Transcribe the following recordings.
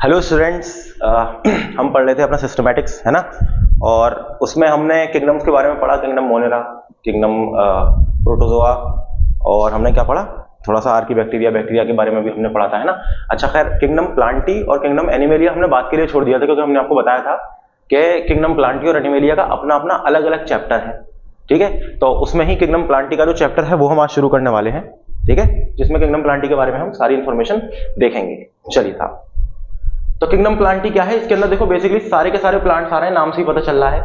Hello students, हम पढ़ रहे थे अपना सिस्टमैटिक्स, है ना। और उसमें हमने किंगडम्स के बारे में पढ़ा, किंगडम मोनेरा, किंगडम प्रोटोजोआ, और हमने क्या पढ़ा, थोड़ा सा आर्की बैक्टीरिया के बारे में भी हमने पढ़ा था, है ना। अच्छा, खैर, किंगडम प्लांटी और किंगडम एनिमेलिया हमने बात के लिए छोड़ दिया था, क्योंकि हमने आपको बताया था कि किंगडम प्लांटी और एनिमेलिया का अपना अपना अलग अलग चैप्टर है, ठीक है। तो उसमें ही किंगडम प्लांटी का जो चैप्टर है वो हम आज शुरू करने वाले हैं, ठीक है, जिसमें किंगडम प्लांटी के बारे में हम सारी इंफॉर्मेशन देखेंगे। चलिए साहब, तो किंगडम प्लांटी क्या है, इसके अंदर देखो बेसिकली सारे के सारे प्लांट्स आ रहे हैं, नाम से ही पता चल रहा है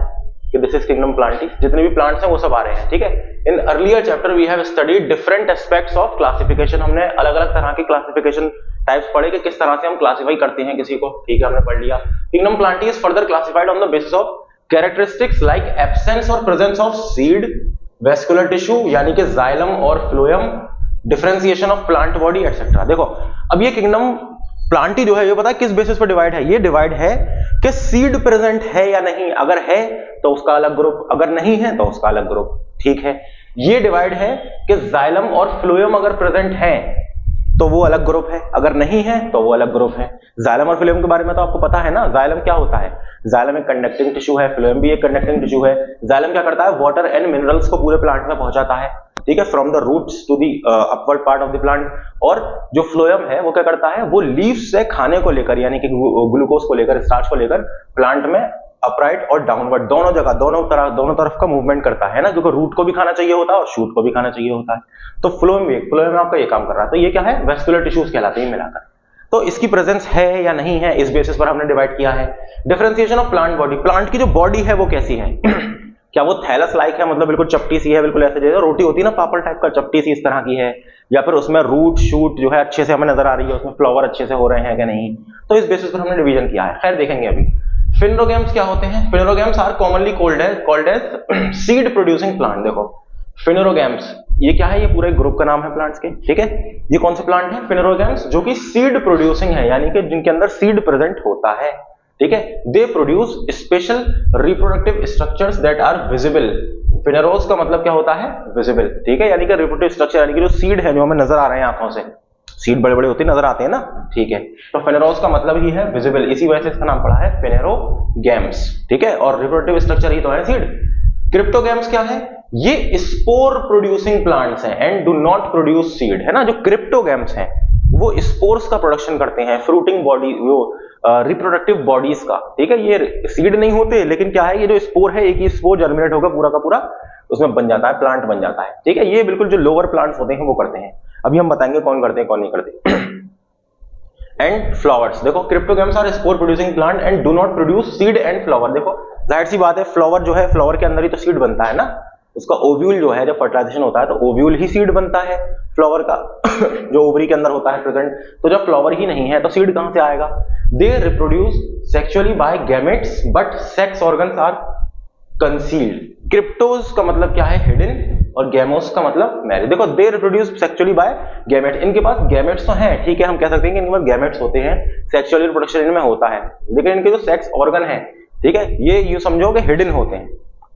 कि दिस इज किंगडम प्लांटी। जितने भी प्लांट्स हैं वो सब आ रहे हैं, ठीक है। In earlier chapter we have studied different aspects of classification. हमने अलग अलग तरह की क्लासिफिकेशन टाइप्स पढ़े कि किस तरह से हम क्लासिफाई करते हैं किसी को, ठीक है, हमने पढ़ लिया। Kingdom plantae is further classified on the basis of characteristics like absence or presence of seed, vascular tissue यानी कि जाइलम और phloem, differentiation of plant body etcetera. देखो, अब ये किंगडम प्लांटी जो है ये पता है किस बेसिस पर डिवाइड है, ये डिवाइड है कि सीड प्रेजेंट है या नहीं, अगर है तो उसका अलग ग्रुप, अगर नहीं है तो उसका अलग ग्रुप, ठीक है। ये डिवाइड है कि जाइलम और फ्लोएम अगर प्रेजेंट है तो वो अलग ग्रुप है, अगर नहीं है तो वो अलग ग्रुप है। जाइलम और फ्लोएम के बारे में तो आपको पता है ना, जाइलम क्या होता है, जाइलम एक कंडक्टिंग टिश्यू है, फ्लोएम भी एक कंडक्टिंग टिश्यू है। जाइलम क्या करता है, वाटर एंड मिनरल्स को पूरे प्लांट में पहुंचाता है, ठीक है, from the roots to the upward part of the plant. और जो फ्लोएम है वो क्या करता है, वो लीव्स से खाने को लेकर यानी कि ग्लूकोज को लेकर, स्टार्च को लेकर प्लांट में अपराइट और डाउनवर्ड दोनों जगह, दोनों तरफ का मूवमेंट करता है ना, क्योंकि रूट को भी खाना चाहिए होता है और शूट को भी खाना चाहिए होता है। तो फ्लोएम आपका ये काम कर रहा है। तो ये क्या है, वेस्कुलर टिश्यूज कहलाते हैं मिलाकर। तो इसकी प्रेजेंस है या नहीं है, इस बेसिस पर हमने डिवाइड किया है। Differentiation of plant body, plant की जो बॉडी है वो कैसी है क्या वो थैलस लाइक है, मतलब बिल्कुल चपटी सी है, बिल्कुल ऐसे जैसे रोटी होती है ना, पापड़ टाइप का, चपटी सी इस तरह की है, या फिर उसमें रूट शूट जो है अच्छे से हमें नजर आ रही है, उसमें फ्लावर अच्छे से हो रहे हैं कि नहीं। तो इस बेसिस पर हमने डिवीजन किया है। खैर देखेंगे अभी। फिनरोगेम्स क्या होते हैं, phanerogams are commonly called as seed producing plant. देखो फिनरोगेम्स ये क्या है, ये पूरे ग्रुप का नाम है प्लांट्स के, ठीक है। ये कौन से प्लांट है, फिनरोगेम्स, जो कि सीड प्रोड्यूसिंग है, यानी कि जिनके अंदर सीड प्रेजेंट होता है, ठीक है। They produce special reproductive structures that are visible. Phaneros का मतलब क्या होता है, विजिबल, ठीक है, यानी कि रिप्रोडक्टिव स्ट्रक्चर यानी कि जो सीड है जो हमें नजर आ रहे हैं आंखों से, सीड बड़े बड़े होते नजर आते हैं ना, ठीक है। तो फिनेरोस का मतलब ही है विजिबल, इसी वजह से इसका नाम पड़ा है फिनेरोगेम्स, ठीक है। और रिप्रोडक्टिव स्ट्रक्चर ही तो है सीड। क्रिप्टोगेम्स क्या है, ये स्पोर प्रोड्यूसिंग प्लांट्स हैं and do not produce seed, है ना। जो क्रिप्टोगेम्स हैं वो स्पोर्स का प्रोडक्शन करते हैं, फ्रूटिंग बॉडी, वो रिप्रोडक्टिव बॉडीज का, ठीक है। ये सीड नहीं होते, लेकिन क्या है, ये जो स्पोर है, एक ही स्पोर जर्मिनेट होकर पूरा का पूरा उसमें बन जाता है, प्लांट बन जाता है, ठीक है। ये बिल्कुल जो लोअर प्लांट्स होते हैं वो करते हैं। अभी हम बताएंगे कौन करते हैं कौन नहीं करते। एंड फ्लावर्स, देखो cryptogams are spore producing plant and do not produce seed and flower. देखो जाहिर सी बात है, फ्लावर जो है, फ्लावर के अंदर ही तो सीड बनता है ना, उसका ओव्यूल जो है, जब फर्टिलाइजेशन होता है तो ओव्यूल ही सीड बनता है फ्लावर का जो ओवरी के अंदर होता है प्रेजेंट। तो जब फ्लावर ही नहीं है तो सीड कहां से आएगा। They reproduce sexually by gametes but sex organs are concealed. Cryptos का मतलब क्या है, हिडन, और गैमोस का मतलब मैरिज। देखो they reproduce sexually by gamete, इनके पास गैमेट्स तो हैं, ठीक है, हम कह सकते हैं कि इनके पास गैमेट्स होते हैं, सेक्सुअल रिप्रोडक्शन इनमें होता है, लेकिन इनके जो सेक्स ऑर्गन है, ठीक है, ये यूं समझो कि हिडन होते हैं।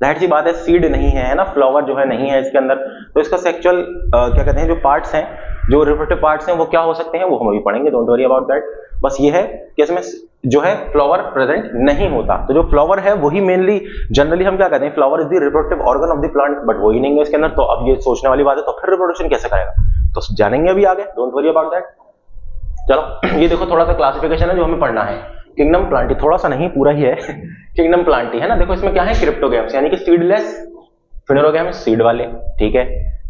जाहिर सी बात है, सीड नहीं है ना, फ्लावर जो है नहीं है इसके अंदर, तो इसका सेक्सुअल क्या कहते हैं, जो पार्ट्स हैं, जो रिप्रोडक्टिव पार्ट्स हैं, वो क्या हो सकते हैं, वो हम अभी पढ़ेंगे, डोंट वरी अबाउट दैट। बस ये है कि इसमें जो है फ्लावर प्रेजेंट नहीं होता। तो जो फ्लावर है वही मेनली, जनरली हम क्या कहते हैं, flower is the reproductive organ of the plant, but वही नहीं है इसके अंदर। तो अब ये सोचने वाली बात है, तो फिर रिप्रोडक्शन कैसे करेगा, तो जानेंगे अभी आगे, डोंट वरी अबाउट दैट। चलो ये देखो थोड़ा सा क्लासिफिकेशन है जो हमें पढ़ना है। किंगडम प्लांटी, थोड़ा सा नहीं पूरा ही है किंगडम प्लांटी, है ना। देखो इसमें क्या है, क्रिप्टोगेम्स यानी कि सीडलेस, फिनेरोगेम्स सीड वाले, ठीक है।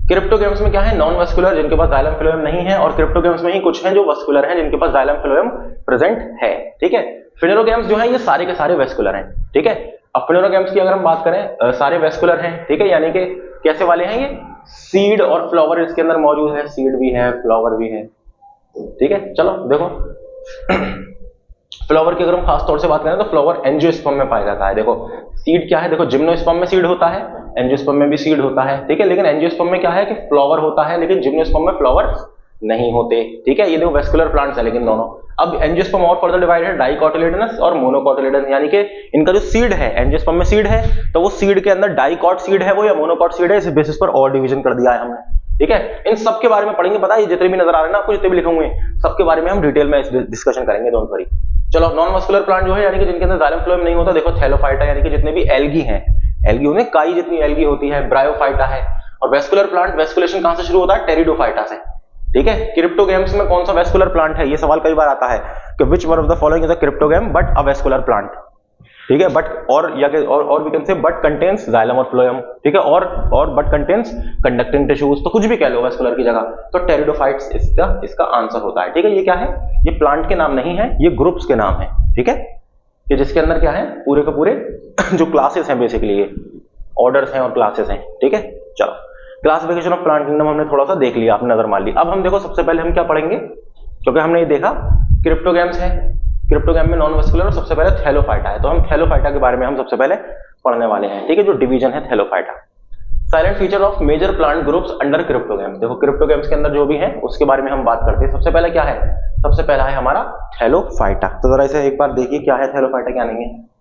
क्रिप्टोगेम्स में क्या है, नॉन वस्कुलर, जिनके पास जाइलम फ्लोएम नहीं है, और क्रिप्टोगेम्स में ही कुछ हैं जो वस्कुलर हैं, जिनके पास जाइलम फ्लोएम प्रेजेंट है, ठीक है। फिनेरोगेम्स जो है ये सारे के सारे वेस्कुलर हैं, ठीक है। अब फिनेरोगेम्स की अगर हम बात करें, सारे वेस्कुलर हैं, ठीक है, यानी कि कैसे वाले हैं, ये सीड और फ्लावर इसके अंदर मौजूद है, सीड भी है फ्लावर भी है, ठीक है। चलो देखो फ्लावर की अगर हम खास तौर से बात करें तो फ्लावर एंजियोस्पर्म में पाया जाता है। देखो सीड क्या है, देखो जिम्नोस्पर्म में सीड होता है, एंजियोस्पर्म में भी सीड होता है, ठीक है। लेकिन एंजियोस्पर्म में क्या है कि फ्लावर होता है, लेकिन जिम्नोस्पर्म में फ्लावर नहीं होते, ठीक है। ये देखो वेस्कुलर प्लांट्स है लेकिन दोनों। अब एंजियोस्पर्म और फर्दर डिवाइड है डाइकोटिलेडनस और मोनोकोटिलेडनस, यानी कि इनका जो सीड है, एंजियोस्पर्म में सीड है तो वो सीड के अंदर डाइकॉट सीड है वो, या मोनोकॉट सीड है, इस बेसिस पर और डिवीजन कर दिया है हमने, ठीक है। इन सब के बारे में पढ़ेंगे, पता है जितने भी नजर आ रहे हैं ना आपको, जितने भी लिखे हुए हैं सबके बारे में हम डिटेल में डिस्कशन करेंगे, डोंट वरी। चलो नॉन मस्कुलर प्लांट जो है यानी कि जिनके अंदर जाइलम फ्लोएम नहीं होता, देखो थैलोफाइटा यानी कि जितने भी एल्गी हैं, एल्गी होने काई जितनी एल्गी होती है, ब्रायोफाइटा है। और वेस्कुलर प्लांट, वेस्कुलेशन कहां से शुरू होता है? टेरिडोफाइटा से। ठीक है, क्रिप्टोगैम्स में कौन सा वेस्कुलर प्लांट है? ये सवाल कई बार आता है कि which one of the following is a cryptogam but a vascular plant. ठीक है, बट और we can say but contains xylem और फ्लोएम। ठीक है, और बट कंटेन्स कंडक्टिंग टिश्यूज, तो कुछ भी कह लो वेस्कुलर की जगह, तो टेरिडोफाइट्स इसका आंसर होता है। ठीक है, ये क्या है? ये प्लांट के नाम नहीं है, ये ग्रुप्स के नाम है। ठीक है, कि जिसके अंदर क्या है, पूरे के पूरे जो क्लासेस हैं, बेसिकली ये ऑर्डर्स हैं और क्लासेस हैं। ठीक है, चलो क्लासिफिकेशन ऑफ प्लांट किंगडम हमने थोड़ा सा देख लिया, आपने नजर मार ली। अब हम देखो सबसे पहले हम क्या पढ़ेंगे, क्योंकि हमने ये देखा क्रिप्टोगैम्स है, क्रिप्टोगैम में नॉन वेस्कुलर और सबसे पहले थैलोफाइटा है, तो हम थैलोफाइटा के बारे में हम सबसे पहले पढ़ने वाले हैं। ठीक है, जो डिवीजन है thallophyta. Salient feature of major plant groups under cryptogams, देखो क्रिप्टोगैम्स के अंदर जो भी है उसके बारे में हम बात करते हैं। सबसे पहला क्या है? सबसे पहला है हमारा थैलोफाइटा। तो जरा इसे एक बार देखिए क्या है थैलोफाइटा, क्या नहीं है।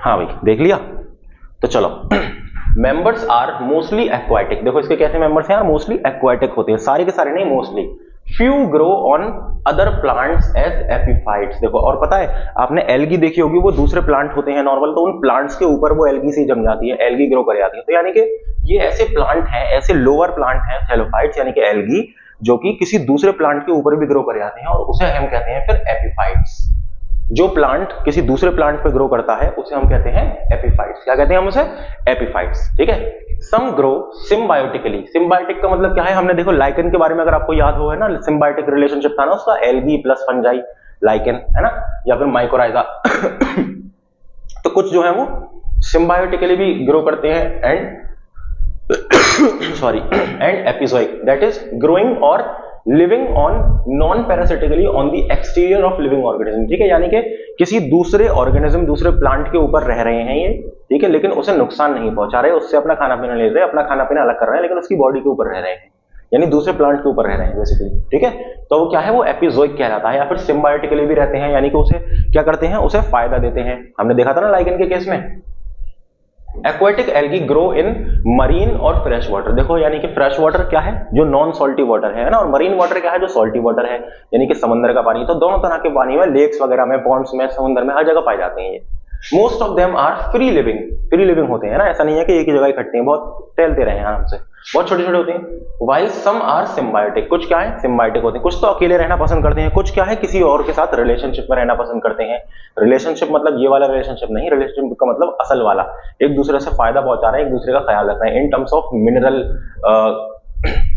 हाँ भाई, देख लिया। तो चलो मेंबर्स आर मोस्टली एक्वाटिक, देखो इसके कैसे मेंबर्स हैं यार? मोस्टली एक्वाटिक होते हैं, सारे के सारे नहीं, mostly. Few grow on other plants as epiphytes, देखो और पता है आपने एल्गी देखी होगी, वो दूसरे प्लांट होते हैं नॉर्मल, तो उन प्लांट्स के ऊपर वो एल्गी से जम जाती है, एल्गी ग्रो कर जाती है। तो यानी कि ये ऐसे प्लांट हैं, ऐसे लोअर प्लांट हैं थैलोफाइट्स यानी कि एल्गी, जो कि किसी दूसरे प्लांट के ऊपर भी ग्रो कर जाते हैं, और उसे हम कहते हैं फिर एपिफाइट्स। जो प्लांट किसी दूसरे प्लांट पे ग्रो करता है उसे हम कहते हैं एपिफाइट्स। क्या कहते हैं हम उसे? एपिफाइट्स। ठीक है, सम ग्रो सिम्बायोटिकली, सिम्बायोटिक का मतलब क्या है? हमने देखो लाइकन के बारे में अगर आपको याद हो, है ना, सिम्बायोटिक रिलेशनशिप था ना उसका, एल्गी प्लस फंजाई लाइकन, है ना, या फिर माइकोराइजा तो कुछ जो है वो सिम्बायोटिकली भी ग्रो करते हैं and sorry and epizoic, that is growing or living on non parasitically on the exterior of living organism. ठीक है, यानी कि किसी दूसरे ऑर्गेनिज्म, दूसरे प्लांट के ऊपर रह रहे हैं ये। ठीक है, लेकिन उसे नुकसान नहीं पहुंचा रहे, उससे अपना खाना पीना ले रहे हैं, अपना खाना पीना अलग कर रहे हैं, लेकिन उसकी बॉडी के ऊपर रह रहे हैं, यानी दूसरे प्लांट के ऊपर रह रहे हैं बेसिकली। ठीक है, तो वो क्या है? वो एपिजोइक कहलाता है, या फिर सिम्बायोटिकली भी रहते हैं, यानी कि उसे क्या करते हैं? उसे फायदा देते हैं। हमने देखा था ना लाइकन के केस में। Aquatic algae grow in marine और फ्रेश वाटर, देखो यानी कि फ्रेश वाटर क्या है? जो नॉन सॉल्टी वाटर है ना, और मरीन वाटर क्या है? जो सॉल्टी वाटर है, यानी कि समंदर का पानी। तो दोनों तरह के पानी में, लेक्स वगैरह में, पॉन्ड्स में, समुद्र में, हर जगह पाए जाते हैं ये। Most of them are free living, free living होते हैं ना, ऐसा नहीं है कि एक ही जगह इकट्ठे हैं, बहुत टहलते रहे हैं आराम से, बहुत छोटे छोटे होते हैं। वाइल सम आर सिम्बायोटिक, कुछ क्या है? सिम्बायोटिक होते हैं। कुछ तो अकेले रहना पसंद करते हैं, कुछ क्या है? किसी और के साथ रिलेशनशिप में रहना पसंद करते हैं। रिलेशनशिप मतलब ये वाला रिलेशनशिप नहीं, रिलेशनशिप का मतलब असल वाला, एक दूसरे से फायदा पहुंचा रहे हैं, एक दूसरे का ख्याल रख रहे हैं, in terms of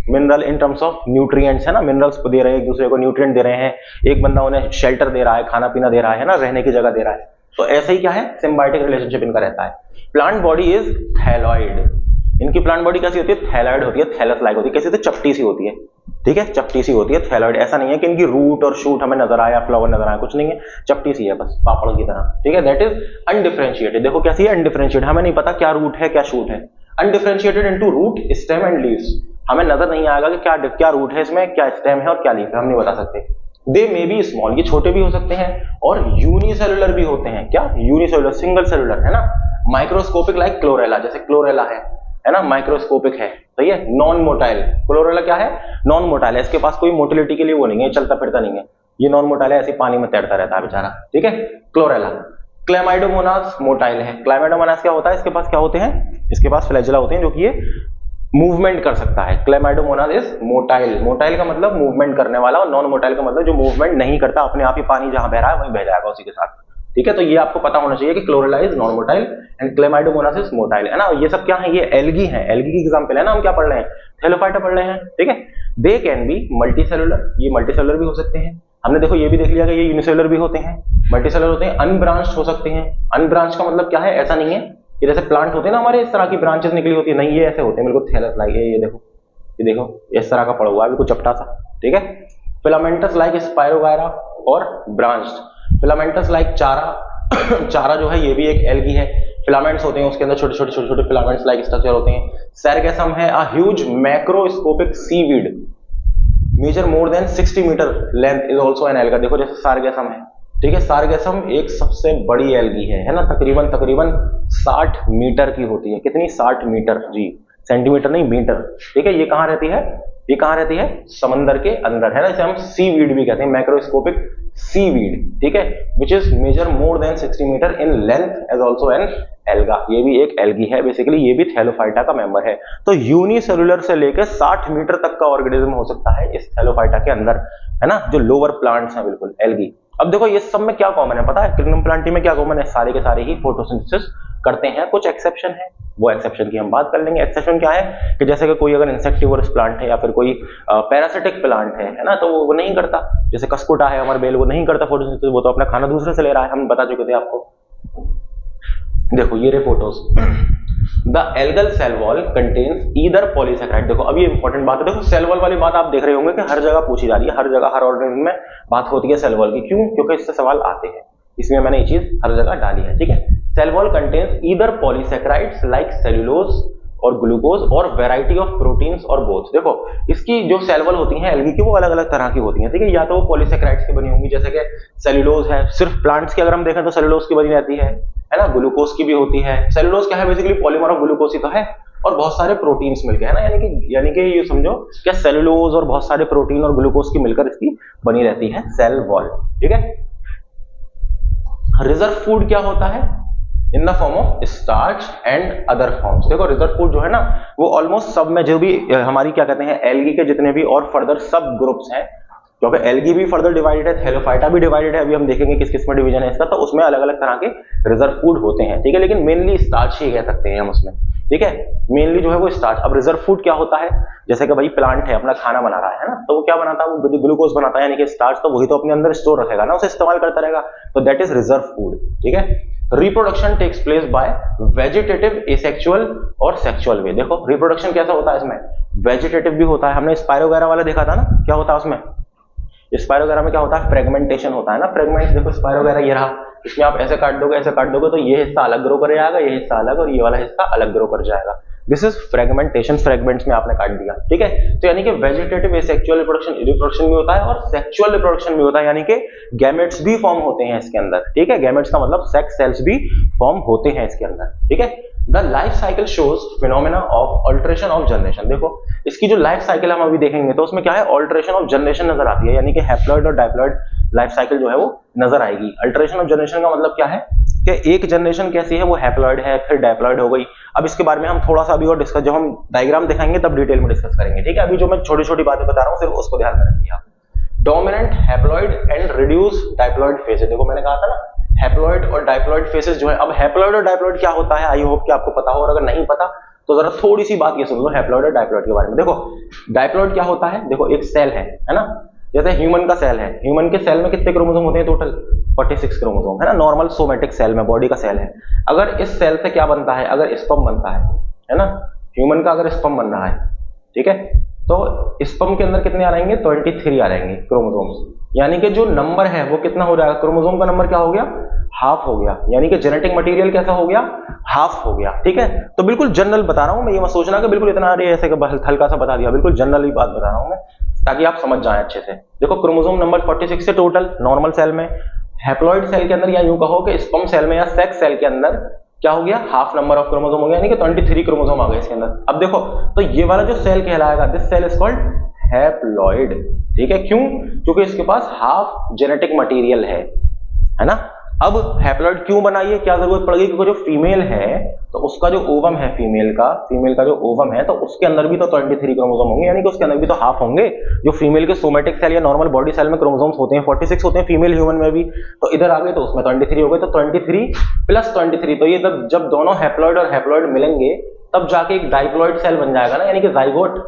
mineral in terms of nutrients, है ना, मिनरल्स को दे रहे हैं, एक दूसरे को न्यूट्रिएंट दे रहे हैं, एक बंदा उन्हें शेल्टर दे रहा है, खाना पीना दे रहा है ना, रहने की जगह दे रहा है। तो ऐसे ही क्या है? सिम्बायोटिक रिलेशनशिप इनका रहता है। प्लांट बॉडी इज थैलॉइड, इनकी प्लांट बॉडी कैसी होती है? थैलॉइड होती है, थैलस लाइक होती है। कैसी होती है? चपटी सी होती है। ठीक है, चपटी सी होती है, थैलॉइड। ऐसा नहीं है कि इनकी रूट और शूट हमें नजर आया, फ्लावर नजर आया, कुछ नहीं है, चपटी सी है बस, पापड़ की तरह। ठीक है, दैट इज अनडिफरेंशिएटेड, देखो कैसी है? अनडिफरेंशिएटेड, हमें नहीं पता क्या रूट है क्या शूट है। Undifferentiated into root, stem and leaves, हमें नजर नहीं आएगा कि क्या क्या रूट है इसमें, क्या स्टेम है और क्या लीफ है, हम नहीं बता सकते। दे मे बी स्मॉल, ये छोटे भी हो सकते हैं, और यूनिसेलुलर भी होते हैं। क्या? यूनिसेलुलर, सिंगल सेलुलर, है ना। माइक्रोस्कोपिक लाइक क्लोरेला, जैसे क्लोरेला है ना, माइक्रोस्कोपिक है, सही है। नॉन मोटाइल, क्लोरेला क्या है? नॉन मोटाइल है, इसके पास कोई मोटिलिटी के लिए वो नहीं है, चलता फिरता नहीं है, ये नॉन मोटाइल है, ऐसे पानी में तैरता रहता है बेचारा। ठीक है, क्लोरेला। क्लेमाइडोमोनास मोटाइल है। क्लेमाइडोमोनास क्या होता है? इसके पास क्या होते हैं? इसके पास फ्लैजेला होते हैं, जो कि ये मूवमेंट कर सकता है। क्लेमाइडोमोनास इज मोटाइल, मोटाइल का मतलब मूवमेंट करने वाला, और नॉन मोटाइल का मतलब जो मूवमेंट नहीं करता, अपने आप ही पानी जहां बह रहा है वहीं बह जाएगा उसी के साथ। ठीक है, तो ये आपको पता होना चाहिए कि chlorella is non motile and Chlamydomonas is motile, है ना। ये सब क्या है? ये एल्गी है, एल्गी की एग्जांपल है ना, हम क्या पढ़ रहे हैं? थैलोफाइटा पढ़ रहे हैं। ठीक है, दे कैन बी मल्टीसेलुलर, ये मल्टीसेलुलर भी हो सकते हैं। हमने देखो ये भी देख लिया कि ये यूनिसेलुलर भी होते हैं, मल्टीसेलुलर होते हैं, अनब्रांच्ड हो सकते हैं। अनब्रांच का मतलब क्या है? ऐसा नहीं है कि जैसे प्लांट होते हैं ना हमारे, इस तरह की ब्रांचेस निकली होती है, नहीं, ये ऐसे होते हैं बिल्कुल थैलस लाइक, ये देखो, ये देखो इस तरह का पड़ा हुआ है बिल्कुल चपटा सा। ठीक है, फिलामेंटस लाइक स्पाइरोगायरा और ब्रांच्ड। फिलामेंटस लाइक चारा, चारा जो है ये भी एक एल्गी है, फिलामेंट्स होते हैं उसके अंदर, छोटे छोटे छोटे छोटे फिलामेंट्स लाइक स्ट्रक्चर होते हैं। सैरगैसम है a huge macroscopic seaweed measure more than 60 metre length is also an alga, देखो जैसे सारगैसम है। ठीक है, सारगैसम एक सबसे बड़ी एल्गी है ना, तकरीबन 60 मीटर की होती है। कितनी? 60 मीटर जी, सेंटीमीटर नहीं, मीटर। ठीक है, ये कहां रहती है? ये कहाँ रहती है? समंदर के अंदर, है ना, इसे हम सीवीड भी कहते हैं, मैक्रोस्कोपिक सीवीड, ठीक है, which is measure more than 60 metre in length as also an alga. ये भी एक एल्गी है बेसिकली, ये भी थैलोफाइटा का मेंबर है। तो यूनिसेलुलर से लेकर 60 मीटर तक का ऑर्गेनिज्म हो सकता है इस थैलोफाइटा के अंदर, है ना, जो लोअर प्लांट्स हैं बिल्कुल एल्गी। अब देखो ये सब में क्या कॉमन है पता है? क्रिग्नम प्लांटी में क्या कॉमन है? सारे के सारे ही फोटोसिंथेसिस करते हैं, कुछ एक्सेप्शन है, वो एक्सेप्शन की हम बात कर लेंगे। एक्सेप्शन क्या है कि जैसे कि कोई अगर इंसेक्टिवोरस प्लांट है या फिर कोई पैरासिटिक प्लांट है ना, तो वो नहीं करता, जैसे कस्कुटा है हमारे बेल, वो नहीं करता फोटोसिंथेसिस, वो तो अपना खाना दूसरे से ले रहा है, हम बता चुके थे आपको। देखो ये रहे photos. The algal cell wall contains either polysaccharide. देखो अब ये इंपॉर्टेंट बात है, देखो सेल वॉल वाली बात आप देख रहे होंगे कि हर जगह पूछी जा रही है, हर जगह हर ऑर्गेनिज्म में बात होती है सेल वॉल की। क्यों? क्योंकि इससे सवाल आते हैं, इसमें मैंने ये चीज हर जगह डाली है, ठीक है। Cell wall contains either polysaccharides like cellulose और ग्लूकोज और वैरायटी ऑफ प्रोटीन्स और बोथ। देखो इसकी जो सेल वॉल होती हैं एल्गी की, वो अलग अलग तरह की होती हैं, ठीक है। या तो वो पॉलीसैकेराइड्स की बनी होंगी, जैसे कि सेल्यूलोज है, सिर्फ प्लांट्स की अगर हम देखें तो सेल्यूलोज की बनी रहती है ना, ग्लूकोज की भी होती है। सेल्यूलोज क्या है? बेसिकली पॉलीमर ऑफ ग्लूकोज ही तो है, और बहुत सारे प्रोटीन्स मिलकर, है ना, यानी कि ये समझो क्या सेल्यूलोज और बहुत सारे प्रोटीन और ग्लूकोज की मिलकर इसकी बनी रहती है सेल वॉल, ठीक है। रिजर्व फूड क्या होता है? In the form of starch and other forms. देखो रिजर्व फूड जो है ना, वो ऑलमोस्ट सब में, जो भी हमारी क्या कहते हैं एल्गी के जितने भी और फर्दर सब ग्रुप्स हैं, क्योंकि एल्गी भी फर्दर डिवाइडेड है, थैलोफाइटा भी डिवाइडेड है, अभी हम देखेंगे किस किस में डिवीजन है इसका, तो उसमें अलग अलग तरह के रिजर्व फूड होते हैं, ठीक है। लेकिन मेनली स्टार्च ही कह सकते हैं हम उसमें, ठीक है, मेनली जो है वो स्टार्च। अब रिजर्व फूड क्या होता है? जैसे कि भाई प्लांट है, अपना खाना बना रहा है ना, तो वो क्या बनाता है? वो ग्लूकोज बनाता है, यानी कि स्टार्च, तो वही तो अपने अंदर स्टोर रखेगा ना, उसे इस्तेमाल करता रहेगा, तो दैट इज रिजर्व फूड, ठीक है। Reproduction takes place by vegetative, asexual और सेक्सुअल वे। देखो रिप्रोडक्शन कैसा होता है इसमें? वेजिटेटिव भी होता है, हमने स्पाइरो वगैरह वाला देखा था ना, क्या होता है उसमें? स्पाइरो वगैरह में क्या होता है? फ्रेगमेंटेशन होता है ना, फ्रेगमेंट। देखो स्पाइरो वगैरह ये रहा, इसमें आप ऐसे काट दोगे तो ये हिस्सा अलग ग्रो कर जाएगा, ये हिस्सा अलग, और ये वाला हिस्सा अलग ग्रो कर जाएगा। दिस इज फ्रेगमेंटेशन, फ्रेगमेंट्स में आपने काट दिया, ठीक है। तो यानी कि वेजिटेटिव एसेक्सुअल रिप्रोडक्शन भी होता है और सेक्सुअल रिप्रोडक्शन भी होता है, यानी कि गैमेट्स भी फॉर्म होते हैं इसके अंदर, ठीक है। गैमेट्स का मतलब सेक्स सेल्स भी फॉर्म होते हैं इसके अंदर, ठीक है। The life cycle shows phenomena of alteration of generation. देखो इसकी जो लाइफ साइकिल हम अभी देखेंगे तो उसमें क्या है? अल्टरेशन ऑफ जनरेशन नजर आती है, यानी कि हैप्लॉइड और डायप्लॉइड लाइफ साइकिल जो है वो नजर आएगी। अल्टरेशन ऑफ जनरेशन का मतलब क्या है कि एक जनरेशन कैसी है, वो हैप्लॉइड है, फिर डायप्लॉइड हो गई। अब इसके बारे में हम थोड़ा सा अभी और डिस्कस, जब हम डायग्राम दिखाएंगे तब डिटेल में डिस्कस करेंगे, ठीक है। अभी जो मैं छोटी छोटी बातें बता रहा हूँ सिर्फ उसको ध्यान में रखिए आप। Dominant haploid and reduce diploid phases. देखो मैंने कहा था ना हैप्लॉइड और डायप्लॉइड फेजेस जो है, अब हैप्लॉइड और डायप्लॉइड क्या होता है, आई होप कि आपको पता हो, और अगर नहीं पता तो जरा थोड़ी सी बात ये सुन लो हैप्लॉइड और डायप्लॉइड के बारे में। देखो डायप्लॉइड क्या होता है? देखो एक सेल है ना, जैसे ह्यूमन का सेल है, ह्यूमन के सेल में कितने क्रोमोसोम होते हैं टोटल? 46 क्रोमोसोम, है ना, नॉर्मल सोमेटिक सेल में, बॉडी का सेल है। अगर इस सेल से क्या बनता है? अगर स्पर्म बनता है ना, ह्यूमन का अगर स्पर्म बन रहा है, ठीक है, तो स्पर्म के अंदर कितने आ जाएंगे? 23 आ जाएंगे क्रोमोसोम्स, यानी कि जो नंबर है वो कितना हो जाएगा? क्रोमोसोम का नंबर क्या हो गया? हाफ हो गया, यानी कि जेनेटिक मटेरियल कैसा हो गया? हाफ हो गया, ठीक है। तो बिल्कुल जनरल बता रहा हूं मैं, ये मत सोचना कि बिल्कुल इतना ऐसे हल्का सा बता दिया, बिल्कुल जनरल ही बात बता रहा हूं मैं, ताकि आप समझ जाएं अच्छे से। देखो क्रोमोसोम नंबर 46 से टोटल नॉर्मल सेल में, हैप्लॉइड सेल के अंदर, या यूं कहो कि स्पर्म सेल में या सेक्स सेल के अंदर क्या हो गया? हाफ नंबर ऑफ क्रोमोसोम हो गया, यानी कि 23 क्रोमोसोम आ गए इसके अंदर। अब देखो तो ये वाला जो सेल कहलाएगा, this cell is called haploid, ठीक है। क्यों? क्योंकि इसके पास हाफ जेनेटिक मटेरियल है ना। अब हैप्लॉइड क्यों बनाइए, क्या जरूरत पड़ गई? क्योंकि जो फीमेल है तो उसका जो ओवम है, फीमेल का जो ओवम है, तो उसके अंदर भी तो 23 क्रोमोसोम होंगे, यानी कि उसके अंदर भी तो हाफ होंगे। जो फीमेल के सोमेटिक सेल या नॉर्मल बॉडी सेल में क्रोमोसोम्स होते हैं 46 होते हैं, फीमेल ह्यूमन में भी, तो इधर आ गए तो उसमें 23 हो गए, तो 23 प्लस 23, तो ये जब दोनों हैप्लॉइड और हैप्लॉइड मिलेंगे तब जाके एक डाइप्लॉइड सेल बन जाएगा ना, यानी कि जाइगोट,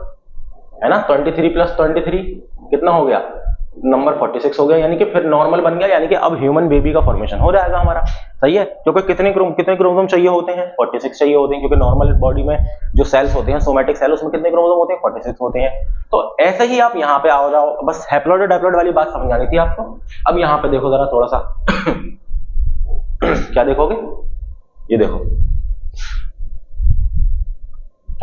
है ना। 23 प्लस 23 कितना हो गया? नंबर 46 हो गया, यानी कि फिर नॉर्मल बन गया, यानी कि अब ह्यूमन बेबी का फॉर्मेशन हो जाएगा हमारा, सही है। क्योंकि कितने क्रोमोसोम चाहिए होते हैं? 46 चाहिए होते हैं, क्योंकि नॉर्मल बॉडी में जो सेल्स होते हैं सोमेटिक सेल, उसमें कितने क्रोमोसोम होते हैं? 46 होते हैं। तो ऐसे ही आप यहाँ पे आओ जाओ, बस हैप्लॉइड और डायप्लॉइड वाली बात समझानी थी आपको। अब यहाँ पे देखो जरा थोड़ा सा क्या देखोगे? ये देखो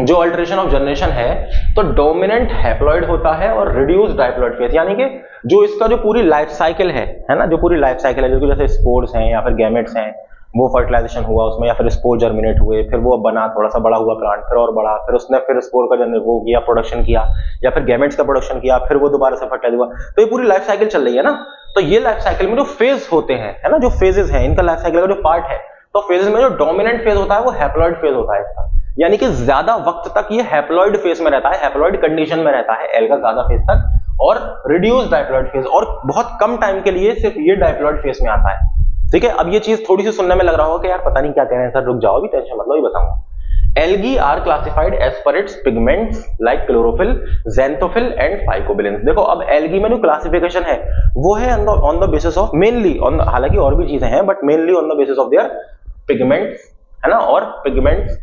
जो अल्टरेशन ऑफ जनरेशन है, तो डोमिनेंट हैप्लॉइड होता है और रिड्यूस्ड डायप्लॉइड फेज, यानी कि जो इसका जो पूरी लाइफ साइकिल है ना, जो पूरी लाइफ साइकिल है, जो जैसे स्पोर्स हैं या फिर गैमेट्स हैं, वो फर्टिलाइजेशन हुआ उसमें, या फिर स्पोर जर्मिनेट हुए, फिर वो बना, थोड़ा सा बड़ा हुआ प्लांट, फिर और बड़ा, फिर उसने फिर स्पोर का वो किया, प्रोडक्शन किया, या फिर गैमेट्स का प्रोडक्शन किया, फिर वो दोबारा से फर्टिलाइज हुआ। तो ये पूरी लाइफ साइकिल चल रही है ना। तो ये लाइफ साइकिल में जो फेज होते हैं, है ना, जो फेजेस हैं इनका लाइफ साइकिल का जो पार्ट है, तो फेजेस में जो डोमिनेंट फेज होता है वो हैप्लॉइड फेज होता है इसका, यानी कि ज्यादा वक्त तक ये हैप्लॉइड फेज में रहता है, हैप्लॉइड कंडीशन में रहता है एल का ज्यादा फेज तक, और रिड्यूस डाइप्लॉइड फेज, और बहुत कम टाइम के लिए सिर्फ ये डाइप्लॉइड फेज में आता है। ठीक है, अब ये चीज थोड़ी सी सुनने में लग रहा होगा कि यार पता नहीं क्या कह रहे हैं सर, रुक जाओ, अभी टेंशन मतलब ही बताऊंगा। Algae are classified as per its pigments like chlorophyll, xanthophyll and phycobilins. देखो अब एल्गी में जो क्लासिफिकेशन है वो है on the basis of mainly on, हालांकि और भी चीजें हैं but mainly on the basis of their pigments, है ना, और पिगमेंट्स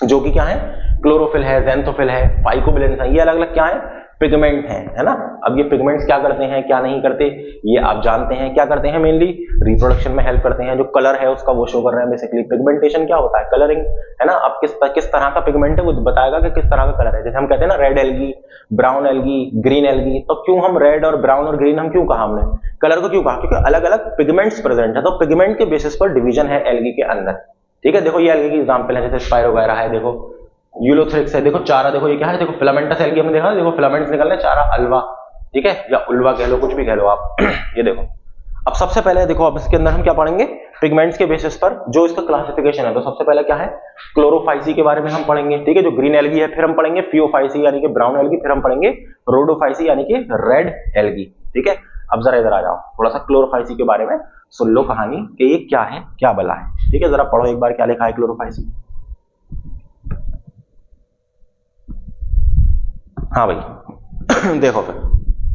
जो कि क्या है, क्लोरोफिल है, ज़ैंथोफिल है, फाइकोबिलेंस है, ये अलग अलग क्या है, पिगमेंट है ना। अब ये पिगमेंट्स क्या करते हैं क्या नहीं करते ये आप जानते हैं, क्या करते हैं, मेनली रिप्रोडक्शन में हेल्प करते हैं, जो कलर है उसका वो शो कर रहे हैं बेसिकली। पिगमेंटेशन क्या होता है, कलरिंग, है ना। अब किस तरह का पिगमेंट है वो बताएगा कि किस तरह का कलर है। जैसे हम कहते हैं ना red algae, brown algae, green algae, तो क्यों हम रेड और ब्राउन और ग्रीन हम क्यों कहा, हमने कलर को क्यों कहा, क्योंकि अलग अलग पिगमेंट्स प्रेजेंट है, तो पिगमेंट के बेसिस पर डिवीजन है एल्गी के अंदर। ठीक है, देखो ये एल्गी की एग्जांपल है, जैसे स्पाइरोगायरा है, देखो यूलोथ्रिक्स है, देखो चारा, देखो ये क्या है, देखो फिलामेंटस एल्गी हमने देखा, देखो फिलामेंट्स निकल रहे हैं, चारा, अल्वा, ठीक है, या उल्वा कह लो, कुछ भी कह लो आप ये देखो। अब सबसे पहले देखो, अब इसके अंदर हम क्या पढ़ेंगे, पिगमेंट्स के बेसिस पर जो इसका क्लासिफिकेशन है। तो सबसे पहले क्या है, क्लोरोफाइसी के बारे में हम पढ़ेंगे, ठीक है, जो ग्रीन एल्गी है, फिर हम पढ़ेंगे फियोफाइसी यानी कि ब्राउन एल्गी, फिर हम पढ़ेंगे रोडोफाइसी यानी कि रेड एल्गी। ठीक है, अब जरा इधर आ जाओ, थोड़ा सा क्लोरोफाइसी के बारे में सुन लो कहानी कि ये क्या है क्या बला है। ठीक है, जरा पढ़ो एक बार क्या लिखा है क्लोरोफाइसी। हाँ भाई देखो फिर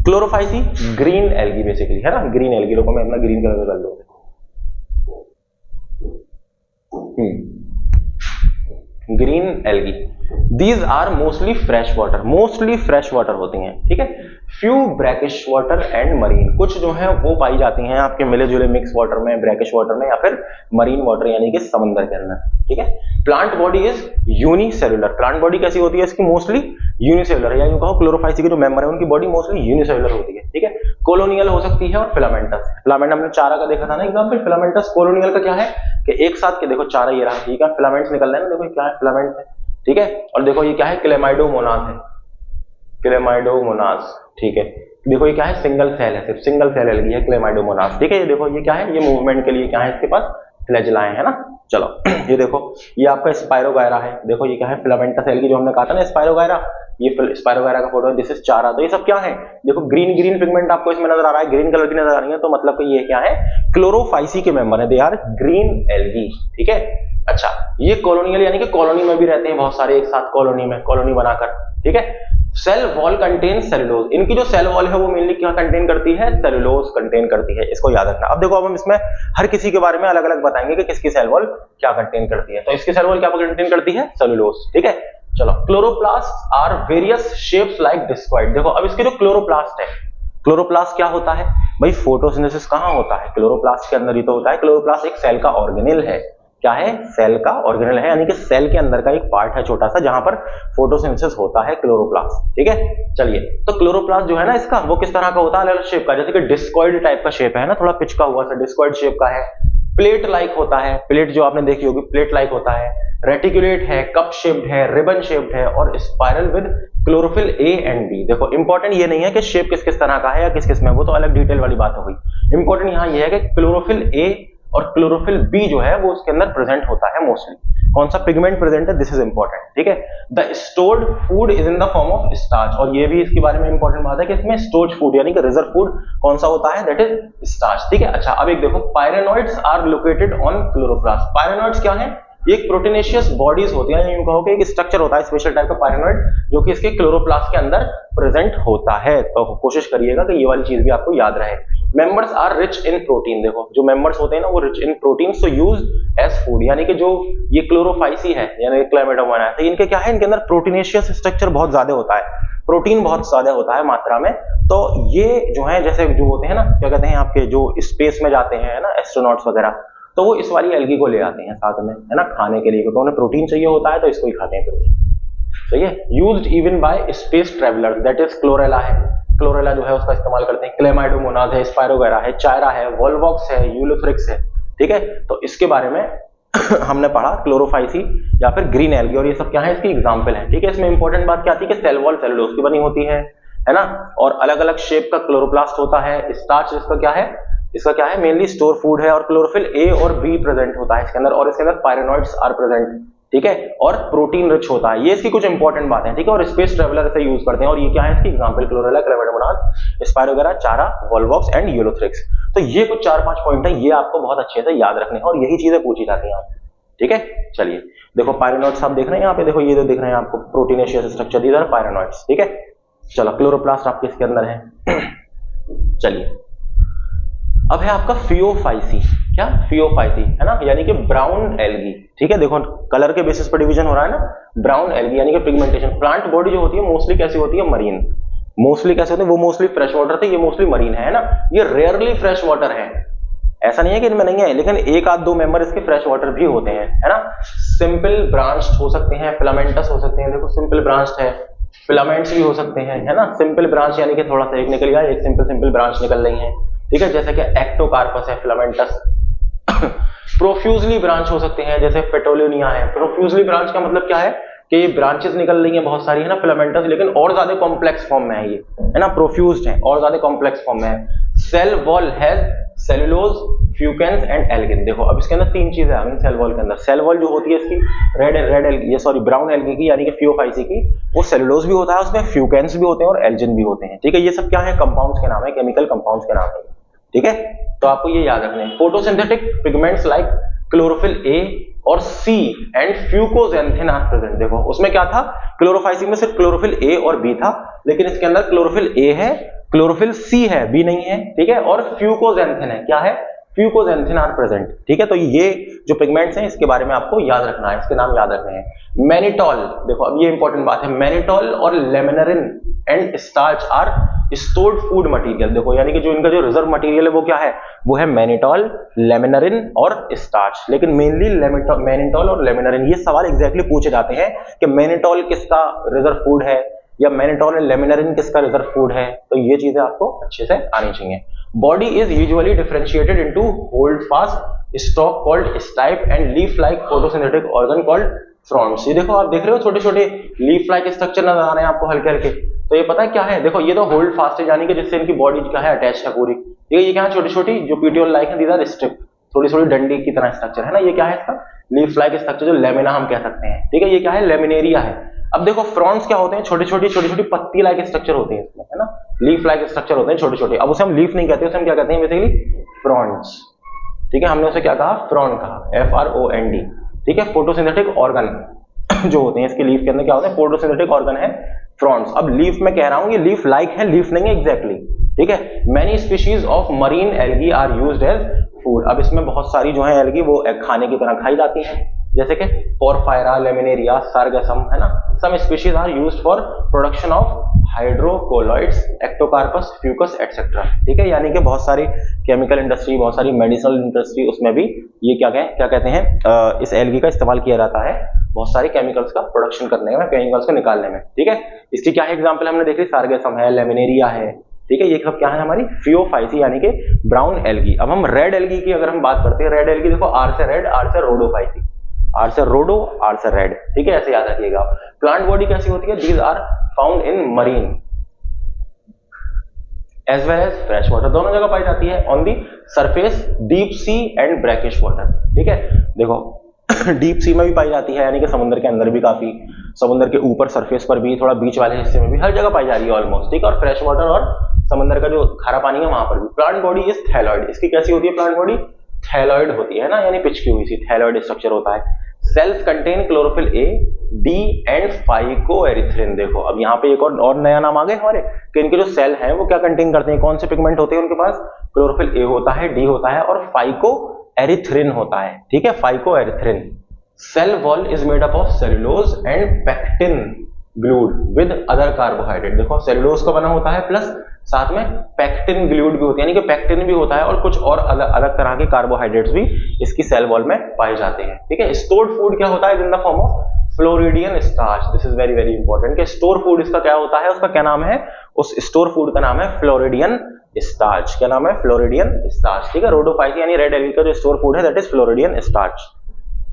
क्लोरोफाइसी ग्रीन एल्गी बेसिकली, है ना, ग्रीन एल्गी, लोगों में अपना ग्रीन कलर कर दो। Green algae, these are mostly fresh water होती हैं। ठीक है, few brackish water and marine, कुछ जो है वो पाई जाती हैं आपके मिले जुले मिक्स वाटर में, ब्रैकिश वाटर में, या फिर मरीन वाटर यानी कि समंदर के अंदर। ठीक है, plant body is unicellular, plant body कैसी होती है इसकी, मोस्टली यूनिसेलुलर, या यूं कहो क्लोरोफाइसी के जो मेंबर है उनकी बॉडी मोस्टली यूनिसेलुलर होती है। ठीक है, कोलोनियल हो सकती है, और फिलामेंटस, फिलामेंट हमने चारा का देखा था ना एग्जांपल, फिलामेंटस। कोलोनियल का क्या है कि एक साथ के देखो चारा ये रहा, ठीक है, फिलामेंट्स निकल रहे हैं ना, देखो क्या है, फिलामेंट है। ठीक है, और देखो ये क्या है, क्लेमाइडोमोनास है, क्लेमाइडोमोनास। ठीक है, देखो ये क्या है, सिंगल सेल है, सिर्फ सिंगल सेल एल्गी है, क्लेमाइडोमोनास। ठीक है, ये देखो ये क्या है, ये मूवमेंट के लिए क्या है इसके पास, फ्लैजेलाएं, है ना। चलो ये देखो ये आपका स्पाइरोगायरा है, देखो ये क्या है, फिलामेंटस एल्गी, जो हमने कहा था ना स्पाइरोगायरा, ये स्पाइरोगायरा का फोटो है, दिस इज चारा। तो ये सब क्या है, देखो ग्रीन ग्रीन पिगमेंट आपको इसमें नजर आ रहा है, ग्रीन कलर की नजर आ रही है, तो मतलब कि ये क्या है, क्लोरोफाइसी के मेंबर है, दे आर ग्रीन एल्गी। ठीक है, अच्छा ये कॉलोनियल यानी कि कॉलोनी में भी रहते हैं बहुत सारे एक साथ, कॉलोनी में, कॉलोनी बनाकर। ठीक है, सेल वॉल कंटेन सेलुलोज, इनकी जो सेल वॉल है वो मेनली क्या कंटेन करती है, सेलुलोज कंटेन करती है, इसको याद रखना। अब देखो अब हम इसमें हर किसी के बारे में अलग अलग बताएंगे कि किसकी सेल वॉल क्या कंटेन करती है। तो इसकी सेल वॉल क्या कंटेन करती है, सेलुलोज। ठीक है, चलो chloroplast are various shapes like discoid. देखो अब इसके जो क्लोरोप्लास्ट है, क्लोरोप्लास्ट क्या होता है भाई, फोटोसिंथेसिस कहां होता है, क्लोरोप्लास्ट के अंदर ही तो होता है। क्लोरोप्लास्ट एक सेल का ऑर्गेनेल है, क्या है, सेल का ऑर्गेनेल है, यानी कि सेल के अंदर का एक पार्ट है छोटा सा जहां पर फोटोसिंथेसिस होता है, क्लोरोप्लास्ट। ठीक है, चलिए तो क्लोरोप्लास्ट जो है ना इसका, वो किस तरह का होता है, अलग अलग शेप का, जैसे कि डिस्कॉइड टाइप का शेप है ना, थोड़ा पिचका हुआ सा डिस्कॉइड शेप का है। प्लेट लाइक होता है, प्लेट जो आपने देखी होगी प्लेट लाइक होता है। रेटिकुलेट है, कप शेप्ड है, रिबन शेप्ड है, और spiral with chlorophyll A and B. देखो इंपॉर्टेंट ये नहीं है कि शेप किस किस तरह का है या किस किस में, वो तो अलग डिटेल वाली बात हो गई। इंपॉर्टेंट यहाँ ये है कि क्लोरोफिल ए और क्लोरोफिल बी जो है वो उसके अंदर प्रेजेंट होता है मोस्टली। कौन सा पिगमेंट प्रेजेंट है, दिस इज इंपॉर्टेंट। ठीक है, the stored food is in the form of starch, और ये भी इसके बारे में इंपॉर्टेंट बात है कि इसमें स्टोर्ड फूड यानी कि रिजर्व फूड कौन सा होता है, दैट इज स्टार्च। ठीक है, अच्छा अब एक देखो, pyrenoids are located on chloroplast. Pyrenoids क्या है, ये एक प्रोटीनेशियस बॉडीज होती है, यूं कहो कि एक स्ट्रक्चर होता है स्पेशल टाइप का पायरेनोइड, जो कि इसके क्लोरोप्लास्ट के अंदर प्रेजेंट होता है। तो कोशिश करिएगा कि ये वाली चीज भी आपको याद रहे। Members are rich in protein, देखो जो मेंबर्स होते हैं ना वो rich in protein, so use as food, यानी कि जो ये क्लोरोफाइसी है यानी क्लेमाइडोमोना है, तो इनके क्या है, इनके अंदर प्रोटीनेशियस स्ट्रक्चर बहुत ज्यादा होता है, प्रोटीन बहुत ज्यादा होता है मात्रा में। तो ये जो है जैसे जो होते हैं ना, क्या कहते हैं आपके जो स्पेस में जाते हैं ना एस्ट्रोनॉट्स वगैरह, तो वो इस वाली एल्गी को ले आते हैं साथ में, है ना, खाने के लिए, क्योंकि उन्हें प्रोटीन चाहिए होता है तो इसको ही खाते हैं फिर। सही है, used even bye space travellers, that is chlorella है, क्लोरेला जो है उसका इस्तेमाल करते हैं। क्लेमाइडोमोनास है, स्पाइरोगायरा है, चायरा है, वोल्वॉक्स है, यूलोथ्रिक्स है, ठीक है, तो इसके बारे में हमने पढ़ा क्लोरोफाइसी या फिर ग्रीन एल्गी, और ये सब क्या है, इसकी एग्जांपल है। ठीक है, इसमें इंपॉर्टेंट बात क्या आती है कि सेल वॉल सेलुलोज की बनी होती है ना, और अलग अलग शेप का क्लोरोप्लास्ट होता है। स्टार्च इसका क्या है, मेनली स्टोर फूड है, और क्लोरोफिल ए और बी प्रेजेंट होता है इसके अंदर, और इसके अंदर पायरेनॉइड्स आर प्रेजेंट। ठीक है, और प्रोटीन रिच होता है। ये इसकी कुछ इंपॉर्टेंट बातें हैं। ठीक है, और स्पेस ट्रेवलर से यूज करते हैं, और ये क्या है इसकी एग्जांपल, क्लोरेला, क्लेमेडोमोनास, स्पायरोगेरा, चारा, वॉल्वॉक्स एंड यूलोथ्रिक्स। तो ये कुछ 4-5 पॉइंट है, ये आपको बहुत अच्छे से याद रखने हैं, और यही चीजें पूछी जाती हैं आपसे। ठीक है, चलिए देखो पायरेनॉइड्स आप देख रहे हैं यहाँ पे, देखो ये जो दिख रहे हैं आपको प्रोटीनेशियस स्ट्रक्चर, दीज आर पायरेनॉइड्स। ठीक है, चलो क्लोरोप्लास्ट आपके इसके अंदर है। चलिए अब है आपका फियोफाइसी। क्या, फियोफाइसी है ना, यानी कि ब्राउन एल्गी। ठीक है, देखो कलर के बेसिस पर डिवीजन हो रहा है ना, ब्राउन एल्गी यानी कि पिगमेंटेशन। प्लांट बॉडी जो होती है मोस्टली कैसी होती है, मरीन। मोस्टली कैसे होते हैं, वो मोस्टली फ्रेश वाटर थे, ये मोस्टली मरीन है ना। ये रेयरली फ्रेश वाटर है, ऐसा नहीं है कि इनमें नहीं है, लेकिन एक आध दो मेंबर इसके फ्रेश वाटर भी होते हैं, है ना। सिंपल ब्रांच्ड हो सकते हैं, फिलामेंटस हो सकते हैं, देखो सिंपल ब्रांच्ड है, फिलामेंट्स भी हो सकते हैं, है ना। सिंपल ब्रांच यानी कि थोड़ा सा एक निकल गया, एक सिंपल ब्रांच निकल रही है। ठीक है, जैसे कि एक्टोकार्पस है, फिलामेंटस। प्रोफ्यूजली ब्रांच हो सकते हैं, जैसे पेटोलिनिया है। प्रोफ्यूजली ब्रांच का मतलब क्या है कि ये ब्रांचेस निकल रही हैं बहुत सारी, है ना, फिलामेंटस, लेकिन और ज्यादा कॉम्प्लेक्स फॉर्म में है ये, है ना, प्रोफ्यूज्ड है, और ज्यादा कॉम्प्लेक्स फॉर्म में है। Cell wall has cellulose, fucans and algin. देखो अब इसके अंदर तीन चीजें आ गई सेल वॉल के अंदर। सेल वॉल जो होती है इसकी ब्राउन एल्गी की यानी कि फियोफाइसी की, वो सेलुलोज भी होता है, उसमें फ्यूकेंस भी होते हैं और एल्जिन भी होते हैं। ठीक है, ये सब क्या है, कंपाउंड्स के नाम है, केमिकल कंपाउंड्स के नाम है। ठीक है, तो आपको ये याद रखना है। Photosynthetic pigments like chlorophyll A और सी एंड फ्यूकोजेंथिन आर प्रेजेंट। देखो उसमें क्या था, क्लोरोफाइसी में सिर्फ क्लोरोफिल ए और बी था, लेकिन इसके अंदर क्लोरोफिल ए है, क्लोरोफिल सी है, बी नहीं है। ठीक है, और फ्यूकोजेंथिन है, क्या है, फ्यूकोजेंथिन आर प्रेजेंट। ठीक है, तो ये जो पिगमेंट्स हैं इसके बारे में आपको याद रखना है, इसके नाम याद रखने हैं। मैनिटॉल, देखो अब ये इंपॉर्टेंट बात है, मैनिटॉल और laminarin and starch are stored food material. देखो यानी कि जो इनका जो रिजर्व मटेरियल है वो क्या है, वो है मैनिटॉल, लेमिनरिन और स्टार्च। लेकिन मेनली मैनिटॉल और लेमिनरिन, ये सवाल एग्जैक्टली पूछे जाते हैं कि मैनिटॉल किसका रिजर्व फूड है या मैनिटॉल एंड लेमिनरिन किसका रिजर्व फूड है, तो ये चीजें आपको अच्छे से आनी चाहिए। Body is usually differentiated into holdfast stalk called stipe and leaf like photosynthetic organ called fronds. ये देखो आप देख रहे हो छोटे छोटे लीफ लाइक स्ट्रक्चर नजर आ रहे हैं आपको हल्के हल्के, तो ये पता है क्या है, देखो ये तो होल्ड फास्ट है यानी कि जिससे इनकी बॉडी क्या है अटैच है पूरी। ये क्या है, छोटी छोटी जो पीटियोल लाइक है, दीज आर स्ट्रिप, थोड़ी थोड़ी डंडी की तरह स्ट्रक्चर है ना। ये क्या है इसका, लीफ लाइक स्ट्रक्चर, जो लेमिना हम कह सकते हैं। ठीक है, ये क्या है, लेमिनेरिया है। अब देखो फ्रॉन्ट्स क्या होते हैं, छोटी छोटी पत्ती लाइक स्ट्रक्चर होते हैं इसमें, है ना, लीफ लाइक स्ट्रक्चर होते हैं छोटे छोटे। अब उसे हम लीफ नहीं कहते, उसे हम क्या कहते हैं बेसिकली, फ्रॉन्ट्स। ठीक है, हमने उसे क्या कहा, फ्रॉन्ट कहा, FROND। ठीक है, फोटोसिंथेटिक ऑर्गन जो होते हैं इसके लीफ के अंदर क्या होते हैं, फोटोसिंथेटिक ऑर्गन है फ्रॉन्ट्स। अब लीफ में कह रहा हूं, ये लीफ लाइक है, लीफ नहीं है एग्जैक्टली। ठीक है, many species of marine algae are used as food. अब इसमें बहुत सारी जो है एल्गी वो खाने की तरह खाई जाती हैं, जैसे कि पोरफायरा, लेमिनेरिया, सार्गसम, है ना। Some species are used for production of hydrocolloids, ectocarpus, fucus etcetera. ठीक है, यानी कि बहुत सारी केमिकल इंडस्ट्री, बहुत सारी मेडिसिनल इंडस्ट्री, उसमें भी ये क्या कहते हैं, इस एल्गी का इस्तेमाल किया जाता है बहुत सारे केमिकल्स का प्रोडक्शन करने में, केमिकल्स को निकालने में। ठीक है, इसकी क्या है एग्जांपल हमने देखी, सार्गसम है, लेमिनेरिया है। ठीक है, ये सब क्या है हमारी फियोफाइसी यानी कि ब्राउन एल्गी। अब हम रेड एल्गी की अगर हम बात करते हैं, रेड एल्गी देखो आर से रेड, आर से रोडोफाइसी, आर से रोडो, आर से रेड। ठीक है, ऐसे याद रखिएगा। प्लांट बॉडी कैसी होती है, these are found in marine as well as fresh water, दोनों जगह पाई जाती है। On the surface deep sea and brackish water. ठीक है, देखो डीप सी में भी पाई जाती है, यानी कि समुद्र के अंदर भी काफी, समुद्र के ऊपर सरफेस पर भी, थोड़ा बीच वाले हिस्से में भी, हर जगह पाई जा रही है ऑलमोस्ट। ठीक है, और फ्रेश वाटर और समुद्र का जो खारा पानी है वहां पर भी। प्लांट बॉडी इज थैलॉइड, इसकी कैसी होती है प्लांट बॉडी, थैलॉइड होती है ना, यानी पिचकी हुई सी, थैलॉइड स्ट्रक्चर होता है। Cells contain chlorophyll A, D and phycoerythrin. देखो अब यहाँ पे एक और नया नाम आ गए हमारे कि इनके जो सेल हैं वो क्या कंटेन करते हैं, कौन से पिगमेंट होते हैं उनके पास, क्लोरोफिल ए होता है, डी होता है और फाइकोएरिथ्रिन होता है। ठीक है, phycoerythrin. Cell wall is made up of cellulose and pectin glued with other carbohydrate. देखो सेलुलोज का बना होता है प्लस साथ में पेक्टिन ग्लूड भी होती है, यानी कि पेक्टिन भी होता है और कुछ और अलग अलग तरह के कार्बोहाइड्रेट्स भी इसकी सेल वॉल में पाए जाते हैं। ठीक है, स्टोर्ड फूड क्या होता है, in the form of floridean starch. This is very very important कि स्टोर फूड इसका क्या होता है, उसका क्या नाम है, उस स्टोर फूड का नाम है फ्लोरिडियन स्टार्च। क्या नाम है? Floridean starch. ठीक है, रोडोफाइसी यानी रेड एल्गी का जो स्टोर फूड है that is floridean starch.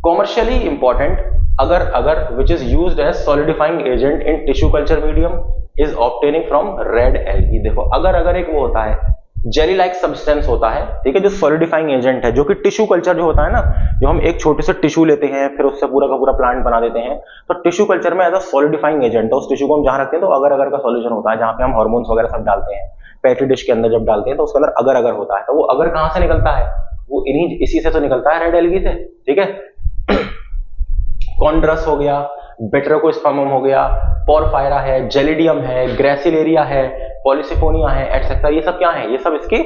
Commercially important, agar which is used as solidifying agent in tissue culture medium is obtaining from red algae. देखो अगर एक वो होता है जेली लाइक सब्सटेंस होता है, ठीक है, जो सॉलिडिफाइंग एजेंट है, जो कि टिश्यू कल्चर जो होता है ना, जो हम एक छोटे से टिश्यू लेते हैं फिर उससे पूरा का पूरा प्लांट बना देते हैं, तो टिश्यू कल्चर में एज अ सॉलिडिफाइंग एजेंट है, उस टिश्यू को हम जहां रखते हैं तो अगर का सॉल्यूशन होता है, जहां पे हम हार्मोन्स वगैरह सब डालते हैं पेट्री डिश के अंदर, जब डालते हैं तो उसके अंदर अगर होता है, तो वो अगर कहां से निकलता है? वो इसी से तो निकलता है, रेड एल्गी से। ठीक है, कॉन्ड्रस हो गया, बेटरोकोस्पर्मम हो गया, पोरफायरा है, जेलिडियम है, ग्रेसिलेरिया है, पॉलीसिफोनिया है, एटसेट्रा। ये सब क्या है? ये सब इसके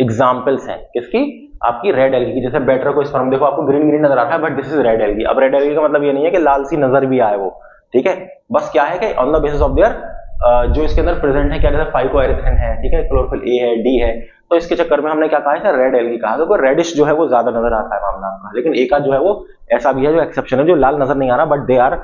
एग्जांपल्स हैं। किसकी? आपकी रेड एल्गी की। जैसे बेटरोकोस्पर्मम देखो आपको ग्रीन ग्रीन नजर आ रहा है, but this is red algae. अब रेड एल्गी का मतलब ये नहीं है कि लाल सी नजर भी आए वो, ठीक है, बस क्या है कि on the basis of there जो इसके अंदर प्रेजेंट है, क्या जैसे फाइकोएरिथ्रिन है, ठीक है, क्लोरोफिल ए है, डी है, तो इसके चक्कर में हमने क्या कहा है? रेड एल्गी कहा। तो रेडिश जो है वो ज्यादा नजर आता है मामला आपका, लेकिन एक जो है वो ऐसा भी है जो एक्सेप्शन है, जो लाल नजर नहीं आ रहा, but they are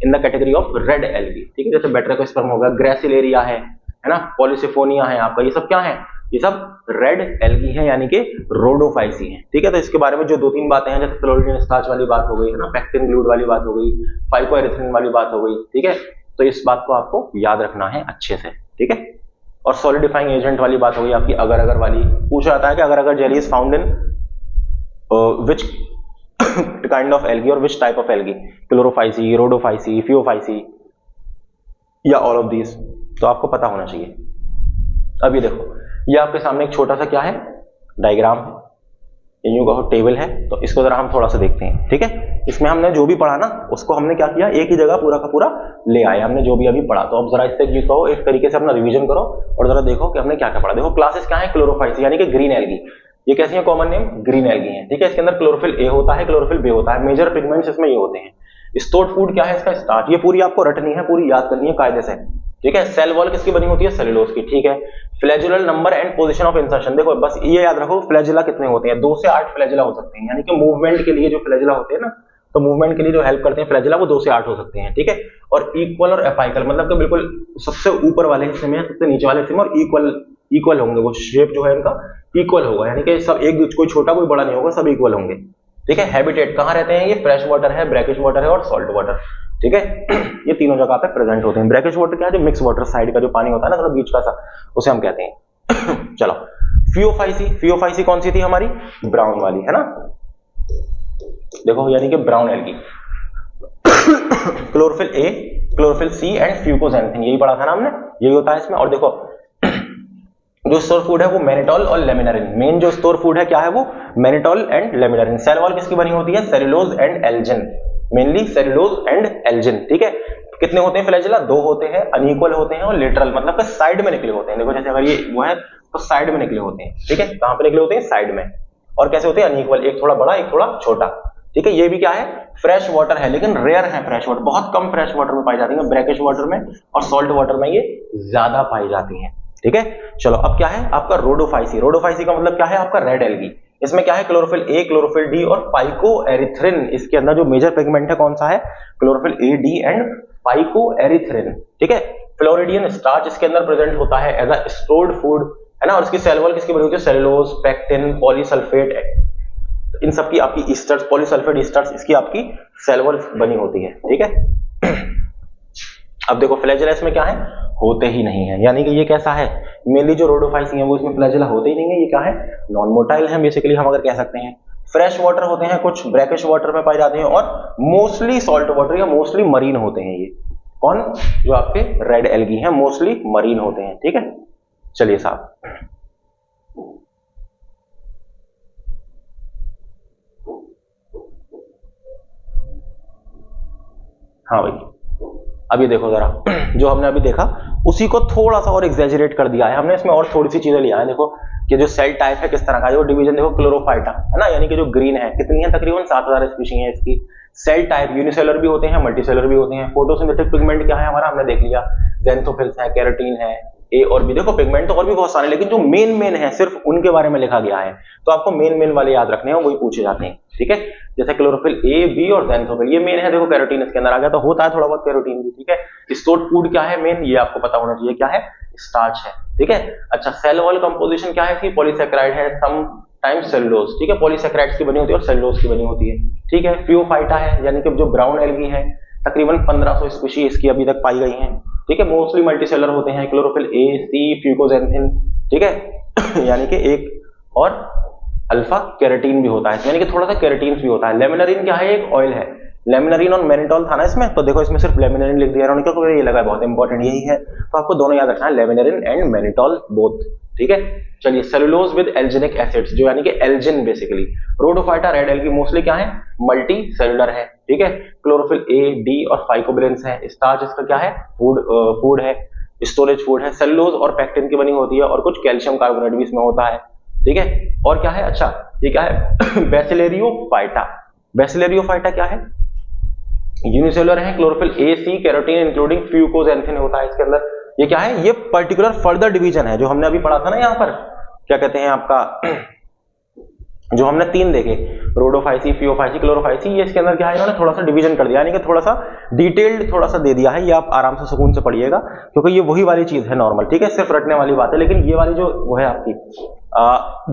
in the category of red algae. ठीक है, जैसे बेटरोकोस्पर्म हो गया, ग्रेसिलेरिया है ना, पॉलीसिफोनिया है आपका, ये सब क्या है? ये सब रेड एल्गी है, यानी कि रोडोफाइसी है। ठीक है, तो इसके बारे में जो 2-3 बातें हैं, जैसे फ्लोरिडियन स्टार्च वाली बात हो गई है ना, पेक्टिन ग्लूड वाली बात हो गई, फाइकोएरिथ्रिन वाली बात हो गई, ठीक है, तो इस बात को आपको याद रखना है अच्छे से। ठीक है, और सॉलिडिफाइंग एजेंट वाली बात हो गई आपकी, अगर वाली। पूछा जाता है कि agar jelly is found in which kind of algae or which type of algae, chlorophyceae, rhodophyceae, phaeophyceae या ऑल ऑफ दीज, तो आपको पता होना चाहिए। अब ये देखो, ये आपके सामने एक छोटा सा क्या है? डायग्राम है, यूं कहो टेबल है, तो इसको जरा हम थोड़ा सा देखते हैं। ठीक है, इसमें हमने जो भी पढ़ा ना, उसको हमने क्या किया? एक ही जगह पूरा का पूरा ले आए हमने, जो भी अभी पढ़ा। तो अब जरा इससे कहो, एक तरीके से अपना रिवीजन करो और जरा देखो कि हमने क्या क्या पढ़ा। देखो क्लासेस क्या है? क्लोरोफाइसी यानी कि ग्रीन एल्गी। ये कैसी है? कॉमन नेम ग्रीन एल्गी है। ठीक है, इसके अंदर क्लोरोफिल ए होता है, क्लोरोफिल बी होता है, मेजर पिगमेंट्स इसमें ये होते हैं। स्टोर्ड फूड क्या है इसका? स्टार्च। ये पूरी आपको रटनी है, पूरी याद करनी है कायदे से। ठीक है, सेल वॉल किसकी बनी होती है? सेलुलोज की। ठीक है, flagellar number and position of insertion. देखो बस ये याद रखो, फ्लैजुला कितने होते हैं? 2 से 8 फ्लैजुला हो सकते हैं, यानी कि मूवमेंट के लिए जो फ्लैजुला होते हैं ना, तो मूवमेंट के लिए जो हेल्प करते हैं फ्लैजुला, वो 2 से 8 हो सकते हैं। ठीक है, और इक्वल और एपाइकल, मतलब कि बिल्कुल सबसे ऊपर वाले हिस्से में, सबसे नीचे वाले हिस्से में, और इक्वल होंगे, वो शेप जो है इनका इक्वल होगा, यानी कि सब एक, कोई छोटा कोई बड़ा नहीं होगा, सब इक्वल होंगे। ठीक है, हैबिटेट कहाँ रहते हैं? ये फ्रेश वाटर है, ब्रैकिश वाटर है और सॉल्ट वाटर। ठीक है, ये तीनों जगह पे प्रेजेंट होते हैं। ब्रैकिश वाटर क्या है? जो मिक्स वाटर साइड का जो पानी होता है ना, थोड़ा बीच का सा, उसे हम कहते हैं। चलो, फियोफाइसी कौन सी थी हमारी? ब्राउन वाली, है ना। देखो, यानी कि brown algae. Chlorophyll A, chlorophyll c and fucoxanthin, यही पढ़ा था ना हमने, यही होता है इसमें। और देखो जो स्टोर फूड है वो मैनिटोल और लेमिनारिन। मेन जो स्टोर फूड है क्या है? वो मैनिटोल एंड लेमिनारिन। सेल वॉल किसकी बनी होती है? Cellulose and Elgin, mainly cellulose and Elgin. ठीक है, कितने होते हैं फ्लैजुला? 2 होते हैं, अनइक्वल होते हैं और लेटरल, मतलब कि साइड में निकले होते हैं। देखो जैसे अगर ये वो है तो साइड में निकले होते हैं। ठीक है, कहां पे निकले होते हैं? साइड में। और कैसे होते हैं? अनइक्वल, एक थोड़ा बड़ा एक थोड़ा छोटा। ठीक है, ये भी क्या है? फ्रेश वाटर है, लेकिन रेयर है फ्रेश वाटर, बहुत कम फ्रेश वाटर में पाई जाती है, ब्रैकिश वाटर में और सॉल्ट वाटर में ये ज्यादा पाई जाती है। ठीक है, चलो अब क्या है आपका? रोडोफाइसी। रोडोफाइसी का मतलब क्या है? आपका रेड एल्गी। इसमें क्या है? क्लोरोफिल ए, क्लोरोफिल डी और फाइकोएरिथ्रिन। इसके अंदर जो मेजर पिगमेंट है कौन सा है? Chlorophyll A, D and phycoerythrin. ठीक है, फ्लोरिडियन स्टार्च इसके अंदर प्रेजेंट होता है एज अ स्टोर्ड फूड, है ना। और इसकी सेल वॉल किसकी बनी होती है? सेलुलोज, पेक्टिन, पॉलीसल्फेट, इन सब की आपकी ईस्टर्स, पॉलीसल्फेट ईस्टर्स, इसकी आपकी सेल वॉल बनी होती है। ठीक है, अब देखो फ्लैजुला इसमें क्या है? होते ही नहीं है, यानी कि ये कैसा है? मेनली जो रोडोफाइसी है वो इसमें फ्लैजुला होते ही नहीं है। ये क्या है? नॉन मोटाइल है बेसिकली, हम अगर कह सकते हैं। फ्रेश वाटर होते हैं, कुछ ब्रैकिश वाटर में पाए जाते हैं, और मोस्टली सॉल्ट वाटर या मोस्टली मरीन होते हैं। ये कौन? जो आपके रेड एल्गी हैं, मोस्टली मरीन होते हैं। ठीक है, चलिए साहब, हाँ भाई, अभी देखो जरा, जो हमने अभी देखा उसी को थोड़ा सा और एग्जैजरेट कर दिया है हमने। इसमें और थोड़ी सी चीजें लिया है। देखो कि जो सेल टाइप है किस तरह का, जो डिवीजन देखो क्लोरोफाइटा, है ना, यानी कि जो ग्रीन है, कितनी है? तकरीबन 7000 स्पीशीज है इसकी। सेल टाइप यूनिसेलर भी होते हैं, मल्टीसेलर भी होते हैं। फोटोसिंथेटिक पिगमेंट क्या है हमारा? हमने देख लिया, ज़ैंथोफिल्स है, केराटिन है, ए और बी। देखो पिगमेंट तो और भी बहुत सारे, लेकिन जो मेन है सिर्फ उनके बारे में लिखा गया है, तो आपको मेन वाले याद रखने हैं, वही पूछे जाते हैं। ठीक है, जैसे क्लोरोफिल ए, बी और ज़ैंथोफिल, ये मेन है। देखो कैरोटीन इसके अंदर आ गया, तो होता है थोड़ा बहुत कैरोटीन भी। ठीक है, स्टोर्ड फूड क्या है मेन? ये आपको पता होना चाहिए, क्या है? स्टार्च है। ठीक है। अच्छा, सेल वॉल कंपोजिशन क्या है इसकी? पॉलीसेकेराइड है, सम टाइम्स सेलुलोज, ठीक है, पॉलीसेकेराइड्स की बनी होती है और सेलुलोज की बनी होती है, ठीक है। फ्यूफाइटा है, यानी कि जो ब्राउन एल्गी है, तकरीबन 1500 स्पीशीज इसकी अभी तक पाई गई हैं, ठीक है। मोस्टली मल्टीसेलर होते हैं, क्लोरोफिल ए, सी, फ्यूकोजेंथिन, ठीक है यानी कि एक और अल्फा केराटीन भी होता है, यानी कि थोड़ा सा केराटीन भी होता है। लेमिनरीन क्या है? एक ऑयल है। लेमिनरीन और मैनिटोल था ना इसमें, तो देखो इसमें सिर्फ लेमिनरीन लिख दिया इन्होंने, क्योंकि ये लगा बहुत इंपॉर्टेंट यही है, तो आपको दोनों याद रखना है, लेमिनरीन एंड मैनिटोल बोथ, ठीक है। चलिए, सेलुलोज विद एल्जिनिक एसिड्स, जो यानी कि Elgin basically. Rhodophyta red algae mostly क्या है? मल्टी सेलुलर है, ठीक है। क्लोरोफिल ए, डी और फाइकोबिलेंस है। स्टार्च इसका क्या है? फूड है, स्टोरेज फूड है। सेलुलोज और पेक्टिन की बनी होती है और कुछ कैल्शियम कार्बोनेट भी इसमें होता है, ठीक है। और क्या है? अच्छा, ये क्या है? बेसिलेरियोफाइटा। बेसिलेरियोफाइटा क्या है? यूनिसेलुलर है, क्लोरोफिल ए, सी, कैरोटीन इंक्लूडिंग फ्यूकोजेंथिन होता है इसके अंदर। ये क्या है? ये पर्टिकुलर फर्दर डिवीजन है जो हमने अभी पढ़ा था ना, यहाँ पर क्या कहते हैं आपका जो हमने 3 देखे, रोडोफाइसी, फियोफाइसी, क्लोरोफाइसी, ये इसके अंदर क्या है? इन्होंने थोड़ा सा डिवीजन कर दिया, यानी कि थोड़ा सा डिटेल्ड थोड़ा सा दे दिया है। ये आप आराम से सुकून से पढ़िएगा, क्योंकि ये वही वाली चीज है नॉर्मल, ठीक है, सिर्फ रटने वाली बात है। लेकिन ये वाली जो वो है आपकी,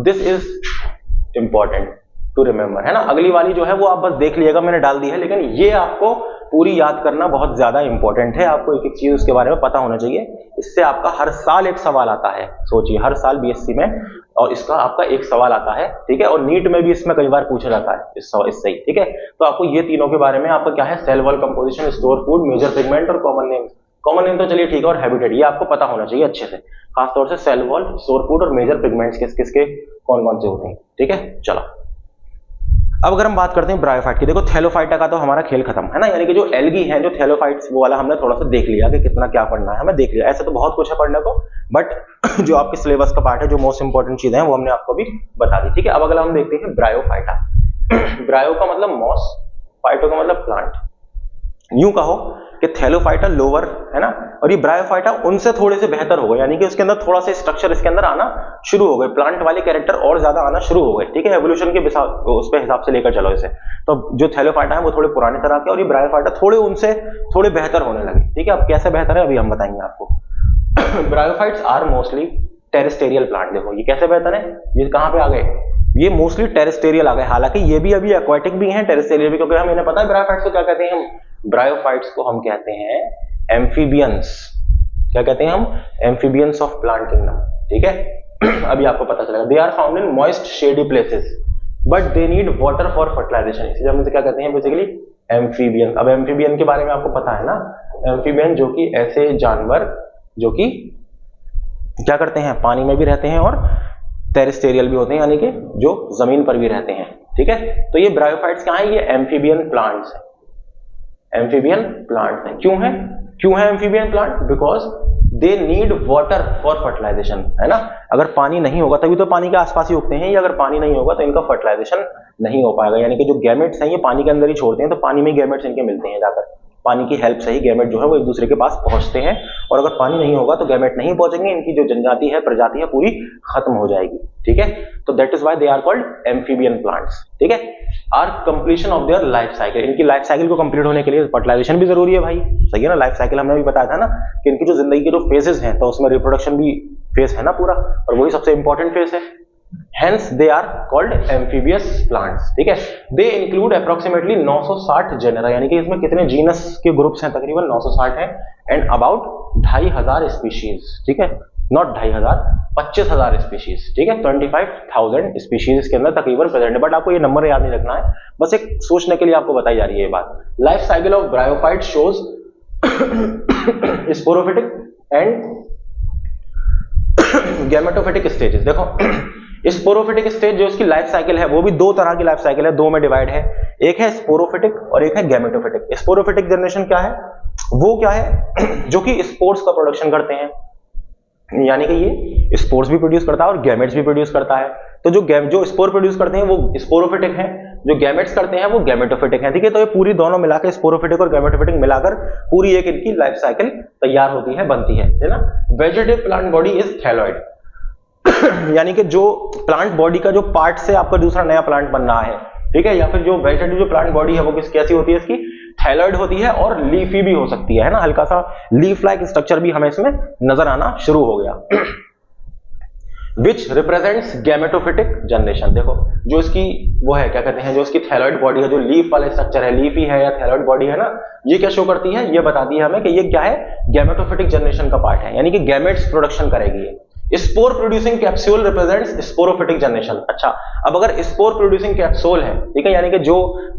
this is important to remember, है ना। अगली वाली जो है वो आप बस देख लीजिएगा, मैंने डाल दी है, लेकिन ये आपको पूरी याद करना बहुत ज्यादा इंपॉर्टेंट है। आपको एक एक चीज उसके बारे में पता होना चाहिए, इससे आपका हर साल एक सवाल आता है। सोचिए, हर साल बीएससी में और इसका आपका एक सवाल आता है, ठीक है। और नीट में भी इसमें कई बार पूछा जाता है इससे ही, ठीक है। तो आपको ये तीनों के बारे में आपका क्या है? Cell wall composition, store food, major pigment और कॉमन नेम। कॉमन नेम तो चलिए ठीक है, और हैबिटेट ये आपको पता होना चाहिए अच्छे से, खासतौर से सेल वॉल, स्टोर फूड और मेजर पिगमेंट्स किस किसके कौन कौन से होते हैं, ठीक है। चलो, अब अगर हम बात करते हैं ब्रायोफाइट की, देखो थैलोफाइटा का तो हमारा खेल खत्म है ना, यानी कि जो एल्गी है, जो थैलोफाइट्स, वो वाला हमने थोड़ा सा देख लिया कि कितना क्या पढ़ना है, हमें देख लिया। ऐसे तो बहुत कुछ है पढ़ने को, बट जो आपके सिलेबस का पार्ट है, जो मोस्ट इंपॉर्टेंट चीजें हैं वो हमने आपको भी बता दी, ठीक है। अब अगला हम देखते हैं ब्रायोफाइटा। ब्रायो का मतलब मॉस, फाइटो का मतलब प्लांट। यूं कहो कि थैलोफाइटा लोअर है ना, और ये ब्रायोफाइटा उनसे थोड़े से बेहतर हो गए, यानी कि उसके अंदर थोड़ा सा स्ट्रक्चर इसके अंदर आना शुरू हो गए, प्लांट वाले कैरेक्टर और ज्यादा आना शुरू हो गए, ठीक है। एवोल्यूशन के उस पे हिसाब से लेकर चलो इसे। तो जो थैलोफाइटा है वो थोड़े पुराने तरह के, और ये ब्रायोफाइटा थोड़े उनसे थोड़े बेहतर होने लगे, ठीक है। अब कैसे बेहतर है अभी हम बताएंगे आपको। Bryophytes are mostly terrestrial plant. देखो ये कैसे बेहतर है, ये कहां पे आ गए? ये मोस्टली टेरेस्टेरियल आ गए, हालांकि ये भी अभी एक्वाटिक भी हैं, टेरेस्टेरियल भी, क्योंकि हम इन्हें पता है ब्रायोफाइट्स को क्या कहते हैं हम? ब्रायोफाइट्स को हम कहते हैं एम्फीबियंस। क्या कहते हैं हम? एम्फीबियंस ऑफ प्लांट किंगडम, ठीक है। अभी आपको पता चलेगा। They are found in moist shady places but they need water for fertilisation, इसलिए हम इसे क्या कहते हैं बेसिकली? एम्फीबियन। अब एम्फीबियन के बारे में आपको पता है ना, एम्फीबियन जो कि ऐसे जानवर जो कि क्या करते हैं? पानी में भी रहते हैं और टेरेस्टेरियल भी होते हैं, यानी कि जो जमीन पर भी रहते हैं, ठीक है। तो ये ब्रायोफाइट्स क्या है? ये एम्फीबियन प्लांट्स हैं, एम्फीबियन प्लांट है। क्यों है? क्यों है amphibian plant? Because they need water for fertilisation, है ना। अगर पानी नहीं होगा तभी तो पानी के आसपास ही उगते हैं, या अगर पानी नहीं होगा तो इनका फर्टिलाइजेशन नहीं हो पाएगा, यानी कि जो गैमेट्स हैं ये पानी के अंदर ही छोड़ते हैं, तो पानी में गैमेट्स इनके मिलते हैं जाकर, पानी की हेल्प से ही गैमेट जो है वो एक दूसरे के पास पहुंचते हैं, और अगर पानी नहीं होगा तो गैमेट नहीं पहुंचेंगे, इनकी जो जनजाति है, प्रजाति है, पूरी खत्म हो जाएगी, ठीक है। तो that is why they are called amphibian plants, ठीक है। Are completion of their life cycle, इनकी लाइफ साइकिल को कंप्लीट होने के लिए फर्टिलाइजेशन भी जरूरी है भाई, सही है ना। लाइफ साइकिल हमने भी बताया था ना कि इनकी जो जिंदगी के जो फेजेस हैं, तो उसमें रिप्रोडक्शन भी फेज है ना पूरा, और वही सबसे इंपॉर्टेंट फेज है। Hence they are called amphibious plants, ठीक है। They include approximately 960 genera, यानी कि इसमें कितने जीनस के ग्रुप्स हैं? तकरीबन 960 हैं, एंड अबाउट 2500 स्पीशीज, ठीक है। नॉट 2500, 25,000 स्पीशीज, ठीक है। 25,000 स्पीशीज इसके अंदर तकरीबन प्रेजेंट है, बट आपको ये नंबर याद नहीं रखना है, बस एक सोचने के लिए आपको बताई जा रही है ये बात। Life cycle of bryophyte shows sporophytic and gametophytic stages. देखो स्पोरोफिटिक स्टेज जो इसकी लाइफ साइकिल है वो भी 2 तरह की लाइफ साइकिल है, 2 में डिवाइड है, एक है स्पोरोफिटिक और एक है गैमेटोफिटिक। स्पोरोफिटिक जनरेशन क्या है? वो क्या है? जो कि स्पोर्स का प्रोडक्शन करते हैं, यानी कि ये स्पोर्स भी प्रोड्यूस करता है और गैमेट्स भी प्रोड्यूस करता है। तो जो स्पोर प्रोड्यूस करते हैं वो स्पोरोफिटिक हैं, जो गैमेट्स करते हैं वो गैमेटोफिटिक हैं, ठीक है। तो ये पूरी दोनों मिलाकर स्पोरोफिटिक और गैमेटोफिटिक मिलाकर पूरी एक इनकी लाइफ साइकिल तैयार होती है, बनती है ना। Vegetative plant body is thalloid, यानी कि जो प्लांट बॉडी का जो पार्ट से आपका दूसरा नया प्लांट बन रहा है, ठीक है, या फिर जो वेजिटेटिव जो प्लांट बॉडी है वो कैसी होती है? इसकी थैलॉइड होती है, और लीफी भी हो सकती है ना, हल्का सा लीफ लाइक स्ट्रक्चर भी हमें इसमें नजर आना शुरू हो गया। विच रिप्रेजेंट्स गैमेटोफिटिक जनरेशन। देखो जो इसकी वो है क्या कहते हैं, जो इसकी थैलॉइड बॉडी है, जो लीफ वाला स्ट्रक्चर है, लीफ ही है या थैलॉइड बॉडी है ना, ये क्या शो करती है, ये बताती है हमें कि ये क्या है, गैमेटोफिटिक जनरेशन का पार्ट है, यानी कि गैमेट्स प्रोडक्शन करेगी ये। Spore producing capsule represents sporophytic generation. अच्छा, अब अगर स्पोर प्रोड्यूसिंग कैप्सूल है, ठीक है, यानी कि जो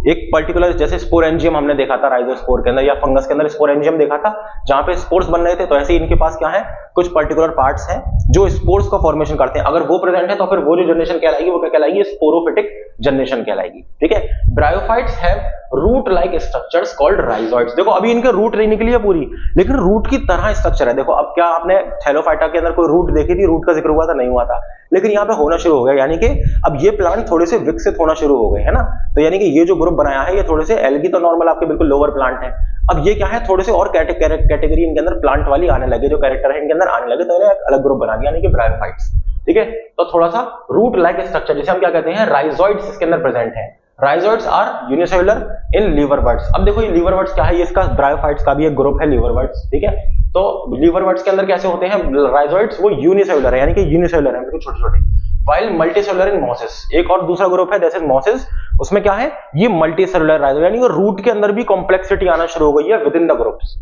एक पर्टिकुलर, जैसे स्पोरेंजियम हमने देखा था राइजोस्पोर के अंदर या फंगस के अंदर स्पोरेंजियम देखा था जहां पे स्पोर्स बन रहे थे, तो ऐसे ही इनके पास क्या है, कुछ पर्टिकुलर पार्ट्स हैं जो स्पोर्स का फॉर्मेशन करते हैं। अगर वो प्रेजेंट है तो फिर वो जो जनरेशन कहलाएगी वो क्या कहलाएगी, स्पोरोफिटिक जनरेशन कहलाएगी। ठीक है, bryophytes have root like structures called rhizoids. देखो अभी इनके रूट नहीं निकली है पूरी, लेकिन रूट की तरह स्ट्रक्चर है। देखो अब क्या आपने थैलोफाइटा के अंदर कोई रूट देखी थी, रूट का जिक्र हुआ था, नहीं हुआ था, लेकिन यहाँ पे होना शुरू हो गया, यानी कि अब ये प्लांट थोड़े से विकसित होना शुरू हो गए, है ना। तो यानी कि ये जो ग्रुप बनाया है ये थोड़े से, एल्गी तो नॉर्मल आपके बिल्कुल लोअर प्लांट है, अब ये क्या है, थोड़े से और कैटेगरी इनके अंदर प्लांट वाली आने लगे, जो कैरेक्टर है इनके अंदर आने लगे, तो इन्हें एक अलग ग्रुप बना दिया, यानी कि ब्रायोफाइट्स। ठीक है, तो थोड़ा सा रूट लाइक स्ट्रक्चर, जिसे हम क्या कहते हैं, राइजोइड्स इसके अंदर प्रेजेंट है। राइजोइड्स आर यूनिसेलुलर इन लीवरवर्ट्स। अब देखो ये लीवरवर्ट्स क्या है, ये इसका ब्रायोफाइट्स का भी एक ग्रुप है लीवरवर्ट्स। ठीक है, तो लीवरवर्ट्स के अंदर कैसे होते हैं राइजोइड्स, वो यूनिसेलुलर है, यानी कि यूनिसेलुलर है, बिल्कुल छोटे छोटे। वाइल मल्टीसेलुलर इन मोसेस, एक और दूसरा ग्रुप है जैसे मोसेस, उसमें क्या है, ये मल्टीसेलुलर राइजोइड, यानी कि रूट के अंदर भी कॉम्प्लेक्सिटी आना शुरू हो गई है विद इन द ग्रुप्स,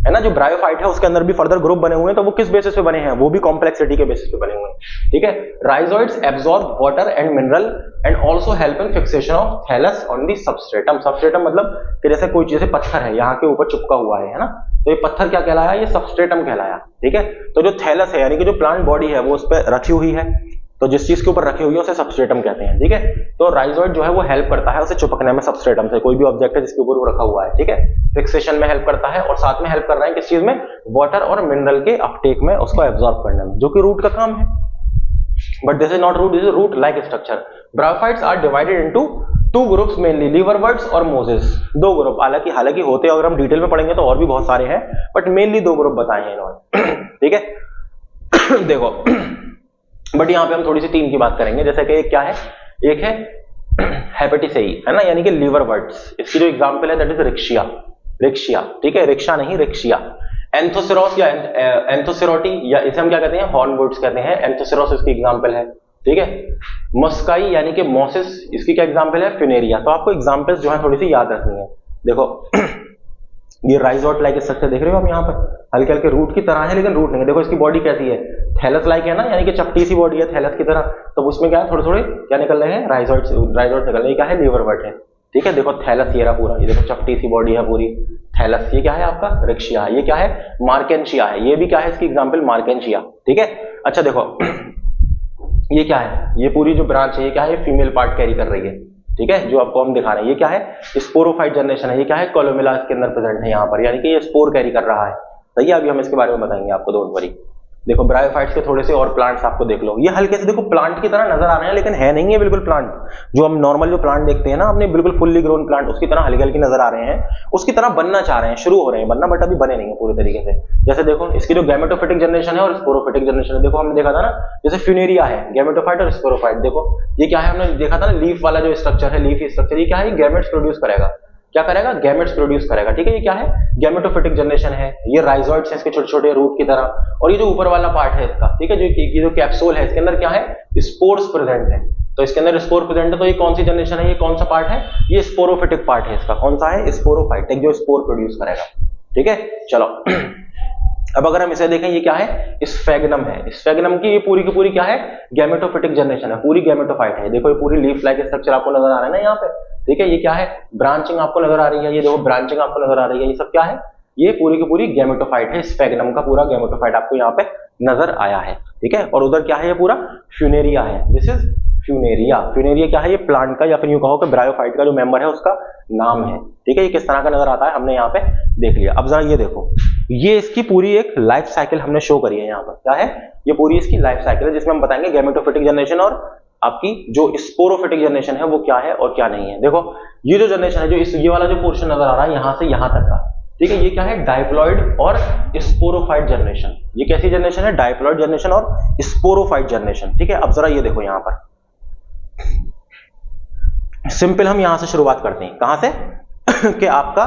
है ना। जो ब्रायोफाइट है उसके अंदर भी फर्दर ग्रुप बने हुए हैं, तो वो किस बेसिस पे बने हैं, वो भी कॉम्प्लेक्सिटी के बेसिस पे बने हुए हैं। ठीक है, rhizoids absorb water and mineral and also help in fixation of thallus on the substratum. Substratum मतलब कि जैसे कोई चीज पत्थर है यहाँ के ऊपर चिपका हुआ है ना, तो ये पत्थर क्या कहलाया, ये सबस्ट्रेटम कहलाया। ठीक है, तो जो थैलस है यानी कि जो प्लांट बॉडी है वो उस पर रखी हुई है, तो जिस चीज के ऊपर रखी हुई है उसे सबस्ट्रेटम कहते हैं। ठीक है, तो राइजोइड जो है वो हेल्प करता है उसे चिपकने में सबस्ट्रेटम से, कोई भी ऑब्जेक्ट है जिसके ऊपर वो रखा हुआ है। ठीक है, फिक्सेशन में हेल्प करता है और साथ में हेल्प कर रहा है किस चीज में, वाटर और मिनरल के अपटेक में, उसको एब्जॉर्ब करने में, जो कि रूट का काम है। But this is not root, this is root like structure. Bryophytes are divided into two groups mainly, liverworts और मोसेस, दो ग्रुप। हालांकि होते अगर हम डिटेल में पढ़ेंगे तो और भी बहुत सारे हैं, बट मेनली दो ग्रुप बताए हैं इन्होंने। ठीक है, देखो बट यहाँ पे हम थोड़ी सी तीन की बात करेंगे, जैसे कि एक क्या है, एक है हेपेटिसेई, है ना, यानी कि लीवरवर्ट्स। इसकी जो एग्जांपल है दैट इज रिक्शिया, रिक्शिया। ठीक है, रिक्शा नहीं रिक्शिया। एंथोसेरोस या एंथोसेरोटी, या इसे हम क्या कहते हैं, हॉर्नवुड्स कहते हैं, एंथोसेरोस इसकी एग्जांपल है। ठीक है, मस्काई यानी कि मोसिस, इसकी क्या एग्जांपल है, फ्यूनेरिया। तो आपको एग्जांपल्स जो है थोड़ी सी याद रखनी है। देखो ये राइजोट लाइक स्ट्रक्चर देख रहे हो आप यहाँ पर, हल्के हल्के रूट की तरह है लेकिन रूट नहीं है। देखो इसकी बॉडी कैसी है, थैलस लाइक है ना, यानी कि चपटी सी बॉडी है थैलस की तरह, तो उसमें क्या है, थोड़े थोड़े क्या निकल रहे हैं, राइजोइड्स निकल रहे हैं। क्या है, लीवरवर्ट है। ठीक है, देखो थैलस ये रहा पूरा, ये देखो चपटी सी बॉडी है पूरी, थैलस। ये क्या है आपका, रिक्शिया। ये क्या है, मार्केंशिया है, ये भी क्या है इसकी एग्जाम्पल, मार्केंशिया। ठीक है, अच्छा देखो ये क्या है, ये पूरी जो ब्रांच है ये क्या है, फीमेल पार्ट कैरी कर रही है। ठीक है, जो आपको हम दिखा रहे हैं, ये क्या है, स्पोरोफाइट जनरेशन है। ये क्या है, कोलोमिला के अंदर प्रेजेंट है यहाँ पर, यानी कि ये स्पोर कैरी कर रहा है। सही है, अभी हम इसके बारे में बताएंगे आपको, डोंट वरी। देखो ब्रायोफाइट्स के थोड़े से और प्लांट्स आपको देख लो, ये हल्के से देखो प्लांट की तरह नजर आ रहे हैं लेकिन है नहीं है बिल्कुल प्लांट। जो हम नॉर्मल जो प्लांट देखते हैं ना अपने, बिल्कुल फुल्ली ग्रोन प्लांट, उसकी तरह हल्के हल्के नजर आ रहे हैं, उसकी तरह बनना चाह रहे हैं, शुरू हो रहे हैं बनना, बट अभी बने नहीं है पूरे तरीके से। जैसे देखो इसकी जो गैमेटोफिटिक जनरेशन है और स्पोरोफिटिक जनरेशन है, देखो हमने देखा था ना, जैसे फ्यूनेरिया है, गैमेटोफाइट और स्पोरोफाइट। देखो ये क्या है, हमने देखा था ना, लीफ वाला जो स्ट्रक्चर है, लीफ स्ट्रक्चर, ये क्या है, गैमेट्स प्रोड्यूस करेगा। क्या करेगा, गैमेट्स प्रोड्यूस करेगा। ठीक है, ये क्या है, गैमेटोफिटिक जनरेशन है। ये राइजोइड्स हैं इसके छोटे छोटे रूट की तरह, और ये जो ऊपर वाला पार्ट है इसका, ठीक है, जो कैप्सूल है इसके अंदर क्या है, स्पोर्स प्रेजेंट है। तो इसके अंदर स्पोर प्रेजेंट है, तो ये कौन सी जनरेशन है, ये कौन सा पार्ट है, ये स्पोरोफिटिक पार्ट है इसका। कौन सा है, स्पोरोफाइट, जो स्पोर प्रोड्यूस करेगा। ठीक है, चलो अब अगर हम इसे देखें, ये क्या है, स्फेगनम है। स्फेगनम की ये पूरी की पूरी क्या है, गैमेटोफिटिक जनरेशन है, पूरी गैमेटोफाइट है। देखो ये पूरी लीफ लाइक स्ट्रक्चर आपको नजर आ रहा है ना यहाँ पे। ठीक है, ये क्या है, ब्रांचिंग आपको नजर आ रही है, ये देखो ब्रांचिंग आपको नजर आ रही है, ये सब क्या है, ये पूरी की पूरी गैमेटोफाइट है। स्फेगनम का पूरा गैमेटोफाइट आपको यहाँ पे नजर आया है। ठीक है, और उधर क्या है, ये पूरा फ्यूनेरिया है। This is Funaria. फ्यूनेरिया क्या है, ये प्लांट का या फिर यूं कहो कि ब्रायोफाइट का जो मेंबर है उसका नाम है। ठीक है, ये किस तरह का नजर आता है हमने यहाँ पे देख लिया। अब जरा ये देखो, ये इसकी पूरी एक लाइफ साइकिल हमने शो करी है यहाँ पर। क्या है, ये पूरी इसकी लाइफ साइकिल है जिसमें हम बताएंगे गैमेटोफिटिक जनरेशन और आपकी जो स्पोरोफिटिक जनरेशन है वो क्या है और क्या नहीं है। देखो ये जो जनरेशन है, जो इस ये वाला जो पोर्शन नजर आ रहा है यहाँ से यहाँ तक का, ठीक है, ये क्या है, डाइप्लॉइड और स्पोरोफाइट जनरेशन। ये कैसी जनरेशन है, डाइप्लॉइड जनरेशन और स्पोरोफाइट जनरेशन। ठीक है, अब जरा ये देखो यहाँ पर सिंपल हम यहां से शुरुआत करते हैं, कहां से कि आपका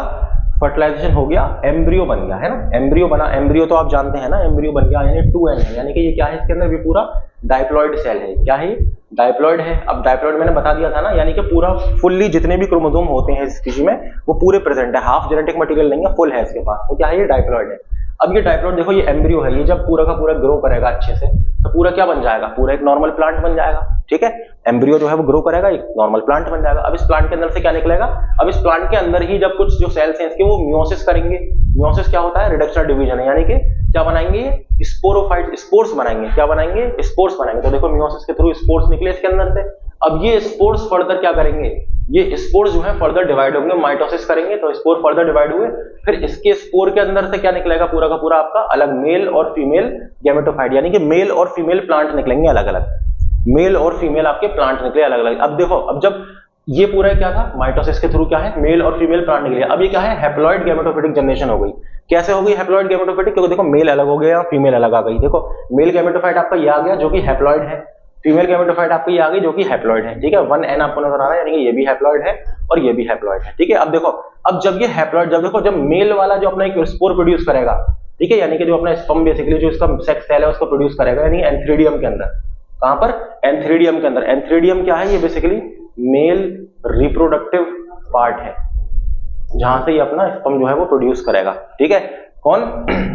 फर्टिलाइजेशन हो गया, एम्ब्रियो बन गया, है ना, एम्ब्रियो बना। एम्ब्रियो तो आप जानते हैं ना, एम्ब्रियो बन गया, यानी 2n है, यानी कि ये क्या है, इसके अंदर भी पूरा डाइप्लॉइड सेल है। क्या है? डाइप्लॉइड है। अब डाइप्लॉइड मैंने बता दिया था ना, यानी कि पूरा फुल्ली जितने भी क्रोमोसोम होते हैं इस टिश्यू में वो पूरे प्रेजेंट है, हाफ जेनेटिक मटेरियल नहीं है, फुल है इसके पास। तो क्या है? ये डाइप्लॉइड है। अब ये डाइप्लॉइड देखो, ये एम्ब्रियो है, ये जब पूरा का पूरा ग्रो करेगा अच्छे से तो पूरा क्या बन जाएगा? पूरा एक नॉर्मल प्लांट बन जाएगा। ठीक है, एम्ब्रियो जो है वो ग्रो करेगा, एक नॉर्मल प्लांट बन जाएगा। अब इस प्लांट के अंदर से क्या निकलेगा? अब इस प्लांट के अंदर ही जब कुछ जो सेल्स हैं इसके वो मियोसिस करेंगे। मियोसिस क्या होता है? रिडक्शनल डिवीजन है, यानी कि क्या बनाएंगे? स्पोरोफाइट, स्पोर्स बनाएंगे। क्या बनाएंगे? स्पोर्स बनाएंगे। तो देखो मियोसिस के थ्रू स्पोर्स निकले इसके अंदर से। अब ये स्पोर्स फर्दर क्या करेंगे? ये स्पोर्स जो है फर्दर डिवाइड होंगे, माइटोसिस करेंगे तो स्पोर फर्दर डिवाइड हुए, फिर इसके स्पोर के अंदर से क्या निकलेगा? पूरा का पूरा आपका अलग मेल और फीमेल गैमेटोफाइट, यानी कि मेल और फीमेल प्लांट निकलेंगे अलग अलग। मेल और फीमेल आपके प्लांट निकले अलग अलग। अब देखो, अब जब ये पूरा क्या था? माइटोसिस के थ्रू क्या है? मेल और फीमेल प्लांट निकले। अब ये क्या है? हैप्लॉइड गैमेटोफाइटिक जनरेशन हो गई। कैसे हो गई हैप्लॉइड गैमेटोफाइटिक? क्योंकि देखो मेल अलग हो गया, फीमेल अलग आ गई। देखो मेल गैमेटोफाइट आपका ये आ गया जो कि हैप्लॉइड है, फीमेल गैमेटोफाइट आपकी ये आ गई जो कि हैप्लॉइड है। ठीक है, 1n आपको नजर आ रहा है, यानी कि ये भी हैप्लॉइड है और ये भी हैप्लॉइड है। ठीक है, अब देखो, अब जब ये हैप्लॉइड, जब देखो जब मेल वाला जो अपना एक स्पोर प्रोड्यूस करेगा, ठीक है, यानी कि जो अपना स्पर्म बेसिकली जो इसका सेक्स सेल है उसको प्रोड्यूस करेगा, यानी एंथ्रीडियम के अंदर। कहां पर? एंथ्रीडियम के अंदर। एंथ्रीडियम क्या है? ये बेसिकली मेल रिप्रोडक्टिव पार्ट है जहां से ये अपना स्पर्म जो है वो प्रोड्यूस करेगा। ठीक है, कौन?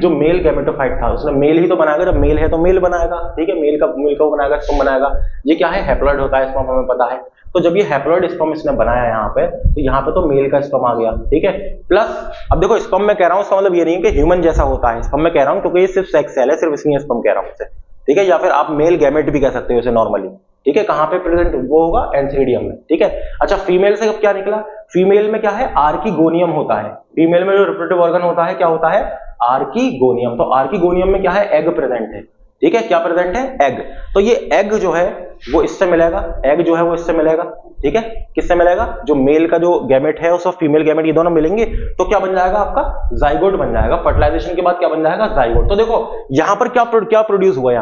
जो मेल गैमेटोफाइट था उसने मेल ही तो बनाएगा, जब मेल है तो मेल बनाएगा। ठीक है, मेल का बनाएगा, स्पर्म बनाएगा। ये क्या है? हैप्लॉइड होता है स्पर्म, हमें पता है। तो जब ये हैप्लॉइड स्पर्म इसने बनाया यहाँ पे, तो यहाँ पे तो मेल का स्पर्म आ गया। ठीक है, प्लस अब देखो स्पर्म में कह रहा हूँ, इसका मतलब ये नहीं है कि ह्यूमन जैसा होता है। स्पर्म में कह रहा हूँ क्योंकि ये सिर्फ सेक्स सेल है, सिर्फ इसलिए स्पर्म कह रहा हूँ इसे। ठीक है, या फिर आप मेल गैमेट भी कह सकते हो इसे नॉर्मली। ठीक है, कहां पे प्रेजेंट? वो होगा एंथ्रीडियम में। ठीक है, अच्छा फीमेल से क्या निकला? फीमेल में क्या है? आर्किगोनियम होता है। फीमेल में जो रिप्रोडक्टिव ऑर्गन होता है क्या होता है? आर्किगोनियम। तो आर्किगोनियम में क्या है? एग प्रेजेंट है। ठीक है, क्या प्रेजेंट है? एग। तो ये एग जो है वो इससे मिलेगा, एग जो है वो इससे मिलेगा। ठीक है, किससे मिलेगा? जो मेल का जो गैमेट है उसका फीमेल गैमेट, ये दोनों मिलेंगे तो क्या बन जाएगा? आपका जाइगोट बन जाएगा। फर्टिलाइजेशन के बाद क्या बन जाएगा? जाइगोट। तो देखो यहां पर क्या प्रोड्यूस हुआ?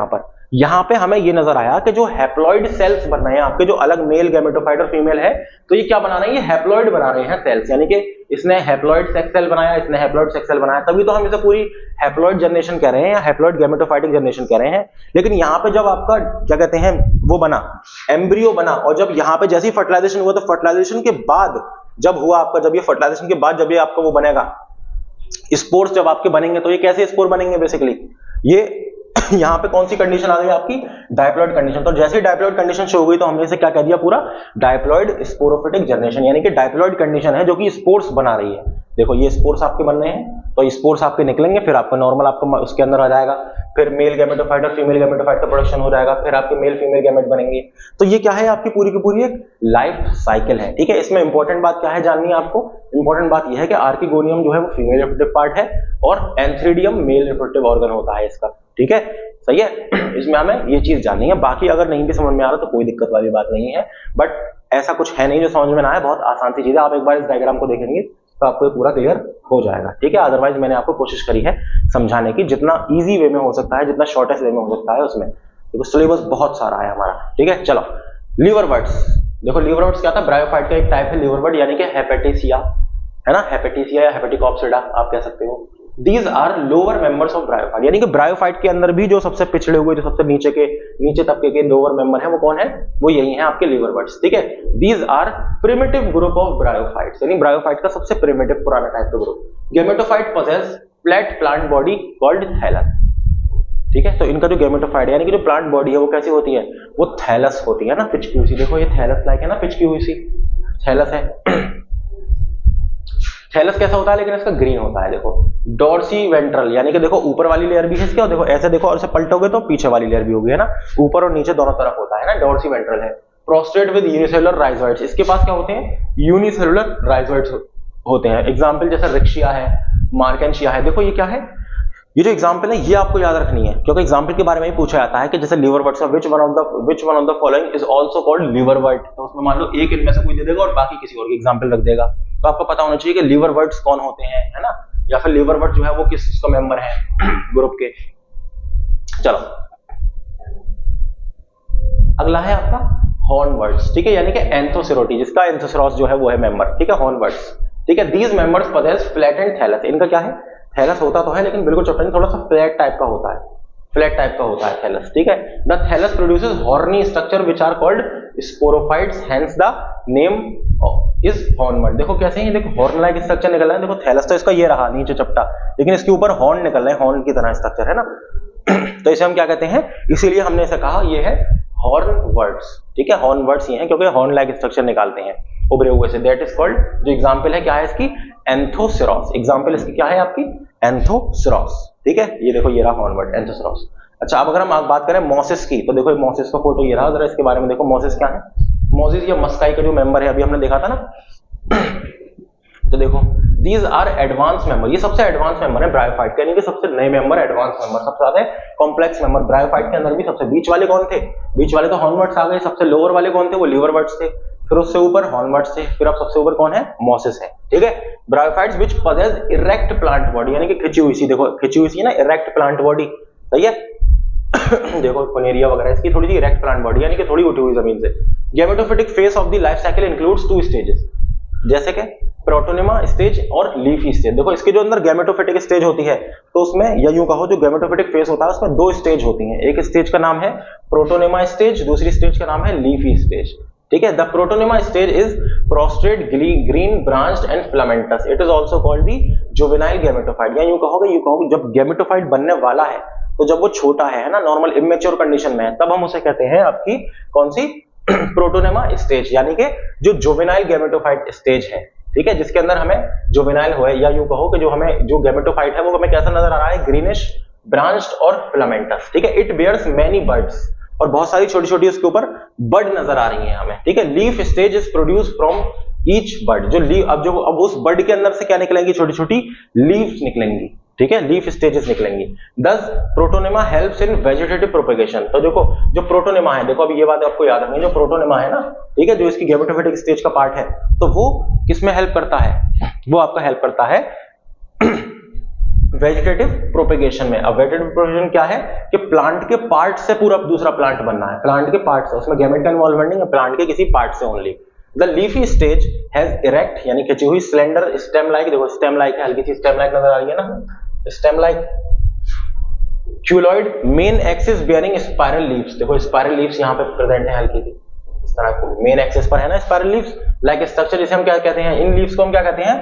यहां पे हमें ये नजर आया कि जो हैप्लॉइड सेल्स बन रहे हैं आपके, जो अलग मेल गैमेटोफाइट और फीमेल है, तो ये क्या बना रहे हैं? ये हैप्लॉइड बना रहे हैं सेल्स, यानी कि इसने हैप्लॉइड सेक्स सेल बनाया, इसने हैप्लॉइड सेक्स सेल बनाया, तभी तो हम इसे पूरी हैप्लॉइड जनरेशन कह रहे हैं या हैप्लॉइड गैमेटोफाइटिक जनरेशन कह रहे हैं। लेकिन यहाँ पे जब आपका क्या कहते हैं वो बना, एम्ब्रियो बना, और जब यहाँ पे जैसे ही फर्टिलाइजेशन हुआ, तो फर्टिलाइजेशन के बाद जब हुआ आपका, जब ये फर्टिलाइजेशन के बाद जब ये आपका वो बनेगा, स्पोर्स जब आपके बनेंगे, तो ये कैसे स्पोर बनेंगे? बेसिकली ये यहां पे कौन सी कंडीशन आ गई आपकी? Diploid condition. तो जैसे ही डाइप्लॉइड कंडीशन शो हो गई तो हमने इसे क्या कह दिया? पूरा डाइप्लॉइड स्पोरोफिटिक जनरेशन, यानी कि डाइप्लॉइड कंडीशन है जो कि स्पोर्स बना रही है। देखो ये स्पोर्स आपके बन रहे हैं, तो स्पोर्स आपके निकलेंगे, फिर आपका नॉर्मल आपका उसके अंदर आ जाएगा, फिर मेल गैमेटोफाइट और फीमेल गैमेटोफाइट का प्रोडक्शन हो जाएगा, फिर आपके मेल फीमेल गैमेट बनेंगे। तो ये क्या है? आपकी पूरी की पूरी एक लाइफ साइकिल है। ठीक है, इसमें इंपॉर्टेंट बात क्या है जाननी है आपको? इंपॉर्टेंट बात यह है कि आर्किगोनियम जो है वो फीमेल रिप्रोडक्टिव पार्ट है और एंथ्रीडियम मेल रिप्रोडक्टिव ऑर्गन होता है इसका। ठीक है, सही है, इसमें हमें ये चीज जाननी है। बाकी अगर नहीं भी समझ में आ रहा तो कोई दिक्कत वाली बात नहीं है, बट ऐसा कुछ है नहीं जो समझ में ना आए, बहुत आसान सी चीज है। आप एक बार इस डायग्राम को देखेंगे तो आपको पूरा क्लियर हो जाएगा। ठीक है, अदरवाइज मैंने आपको कोशिश करी है समझाने की, जितना इजी वे में हो सकता है, जितना शॉर्टेस्ट वे में हो सकता है उसमें, क्योंकि सिलेबस बहुत सारा है हमारा। ठीक है, चलो लिवरवर्ट्स। देखो लिवरवर्ट्स क्या था? ब्रायोफाइट का एक टाइप है लिवरवर्ट, यानी कि हेपेटिसिया, है ना, हेपेटिसिया या हेपेटिकॉप्सिडा आप कह सकते हो। These are lower members of bryophyte, यानी कि ब्रायोफाइट के अंदर भी जो सबसे पिछड़े हुए, जो सबसे नीचे तबके के लोअर मेंबर है वो कौन है? वो यही है आपके लिवरवर्ट्स। ठीक है, These are primitive group of bryophytes, यानी ब्रायोफाइट का सबसे प्रिमिटिव पुराना टाइप का group. Gametophyte possess flat plant body called thallus। ठीक है, तो इनका जो गैमेटोफाइट यानी कि जो प्लांट बॉडी है वो कैसी होती है? वो थैलस होती है ना, पिचकी हुई सी। देखो ये थैलस लाइक है ना, पिचकी हुई सी थैलस है। थैलस कैसा होता है? लेकिन इसका ग्रीन होता है। देखो डॉर्सी वेंट्रल, यानी कि देखो ऊपर वाली लेयर भी है इसके, और देखो ऐसे देखो और इसे पलटोगे तो पीछे वाली लेयर भी होगी, है ना, ऊपर और नीचे दोनों तरफ होता है ना, डॉर्सी वेंट्रल है। प्रोस्टेट विद यूनिसेलुलर राइजोइड्स, इसके पास क्या होते हैं? यूनिसेलुलर राइजोइड्स होते हैं। एग्जाम्पल जैसे रिक्शिया है, मार्केंशिया है। देखो ये क्या है? ये जो एग्जाम्पल है ये आपको याद रखनी है, क्योंकि एग्जाम्पल के बारे में ही पूछा जाता है कि जैसे liverworts, which one of the following is also called liverwort. तो उसमें मान लो एक इनमें से कोई दे देगा और बाकी किसी और की एग्जाम्पल रख देगा, तो आपको पता होना चाहिए कि लिवरवर्ट्स कौन होते हैं, है ना, या फिर लिवरवर्ट जो है वो किस का मेंबर है ग्रुप के। चलो अगला है आपका हॉर्नवर्ट्स। ठीक है, यानी कि एंथोसेरोटी, जिसका एंथोसेरोस जो है वो है मेंबर। ठीक है, हॉर्नवर्ट्स। ठीक है, these members possess flattened thallus. इनका क्या है? थैलस होता तो है लेकिन बिल्कुल चौड़ा नहीं, थोड़ा सा फ्लैट टाइप का होता है। फ्लैट टाइप का होता है थैलस, ठीक है। The thallus produces horny structure which are called sporophytes, hence the name is hornwort. देखो कैसे हैं, देखो हॉर्न लाइक स्ट्रक्चर निकल रहा है, देखो थैलस तो इसका ये रहा नीचे चपटा, लेकिन इसके ऊपर हॉर्न निकल रहे हैं, हॉर्न की तरह स्ट्रक्चर है ना। तो इसे हम क्या कहते हैं, इसीलिए हमने इसे कहा ये है हॉर्न वर्ड्स, ठीक है। हॉर्न वर्ड्स ये हैं क्योंकि हॉर्न लाइक स्ट्रक्चर निकालते हैं उभरे हुए से, दैट इज कॉल्ड, जो एग्जांपल है क्या है इसकी, एंथोसेरॉस। एग्जांपल इसकी क्या है आपकी, एंथोसेरॉस, ठीक है। ये देखो ये रहा हॉर्न वर्ड एंथोसेरॉस। अच्छा अब अगर हम बात करें मोसिस की, तो देखो मोसिस का फोटो ये रहा, जरा इसके बारे में देखो मोसिस क्या है। मोसिस ये मस्काई का जो मेंबर है, अभी हमने देखा था ना। तो देखो दीज आर एडवांस मेंबर, ये सबसे एडवांस मेंबर है ब्रायोफाइट के, यानी कि सबसे नए मेंबर, एडवांस मेंबर, सबसे ज्यादा कॉम्प्लेक्स मेंबर। ब्रायोफाइट के अंदर भी सबसे बीच वाले कौन थे, बीच वाले तो हॉर्नवर्ड्स आ गए, सबसे लोअर वाले कौन थे, वो लीवरवर्ड्स थे, फिर उससे ऊपर हॉर्नवर्ड्स थे, फिर अब सबसे ऊपर कौन है, मोसिस है, ठीक है। ब्रायोफाइट्स विच पजेस इरेक्ट प्लांट बॉडी, यानी कि खिंची हुई सी, देखो खिंची हुई सी ना, इरेक्ट प्लांट बॉडी, सही है। देखो कोनेरिया वगैरह इसकी थोड़ी सी इरेक्ट प्लांट बॉडी, यानी कि थोड़ी उठी हुई जमीन से। Gametophytic phase of the life cycle includes 2 stages, जैसे कि प्रोटोनेमा स्टेज और लीफी स्टेज। देखो इसके जो अंदर गैमेटोफिटिक स्टेज होती है, तो उसमें या यूं कहो जो गैमेटोफिटिक फेज होता है उसमें 2 स्टेज होती हैं। एक स्टेज का नाम है प्रोटोनेमा स्टेज, दूसरी स्टेज का नाम है लीफी स्टेज, ठीक है। The protonema stage is prostate green branched and filamentous, it is also called the juvenile gametophyte. या यूं कहोगे जब गैमेटोफाइट बनने वाला है, तो जब वो छोटा है ना, नॉर्मल इमेच्योर कंडीशन में है, तब हम उसे कहते हैं आपकी कौन सी, प्रोटोनेमा स्टेज, यानी कि जो जुवेनाइल गैमेटोफाइट स्टेज है, ठीक है, जिसके अंदर हमें जुवेनाइल हो, या यूं कहो कि जो हमें जो गैमेटोफाइट है वो हमें कैसा नजर आ रहा है, ग्रीनिश ब्रांच्ड और फिलामेंटस, ठीक है। इट बेयर्स मैनी बड्स, और बहुत सारी छोटी छोटी उसके ऊपर बड नजर आ रही हैं हमें, ठीक है। Leaf stage is produce from each bud, जो लीफ अब उस बड के अंदर से क्या निकलेंगी, छोटी छोटी लीव्स निकलेंगी, ठीक है, लीफ स्टेजेस निकलेंगी। दस protonema helps in vegetative propagation. तो देखो जो प्रोटोनेमा है, देखो अभी ये बात आपको याद रखनी है, जो प्रोटोनेमा है ना, ठीक है, जो इसकी गैमेटोफिटिक स्टेज का पार्ट है, तो वो किसमें हेल्प करता है, वो आपका हेल्प करता है वेजिटेटिव प्रोपेगेशन में। अब वेजिटेटिव प्रोपेगेशन क्या है कि प्लांट के पार्ट से पूरा दूसरा प्लांट बनना है, प्लांट के पार्ट से, उसमें गैमेट का इन्वॉल्वमेंट नहीं है, प्लांट के किसी पार्ट से only. The leafy stage has erect, यानी खिंची हुई, स्लेंडर स्टेम लाइक, देखो स्टेम लाइक है, हल्की सी स्टेम लाइक नजर आ रही है ना, stem like, cauloid main axis bearing spiral leaves, देखो स्पाइरल लीव्स यहाँ पे प्रेजेंट है हल्की सी इस तरह को, मेन एक्सिस पर है ना स्पाइरल लीव्स, लाइक स्ट्रक्चर, जिसे हम क्या कहते हैं, इन लीव्स को हम क्या कहते हैं,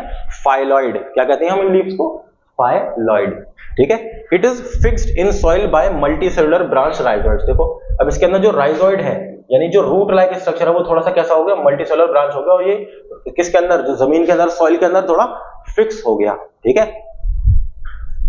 फाइलॉइड। क्या कहते हैं हम इन लीव्स को, फाइलॉइड, ठीक है। It is fixed in soil by multicellular branch rhizoids. देखो अब इसके अंदर जो राइजोइड है, यानी जो रूट लाइक स्ट्रक्चर है, वो थोड़ा सा कैसा हो गया, मल्टीसेलुलर ब्रांच हो गया, और ये किसके अंदर, जो जमीन के अंदर, सॉइल के अंदर थोड़ा फिक्स हो गया, ठीक है।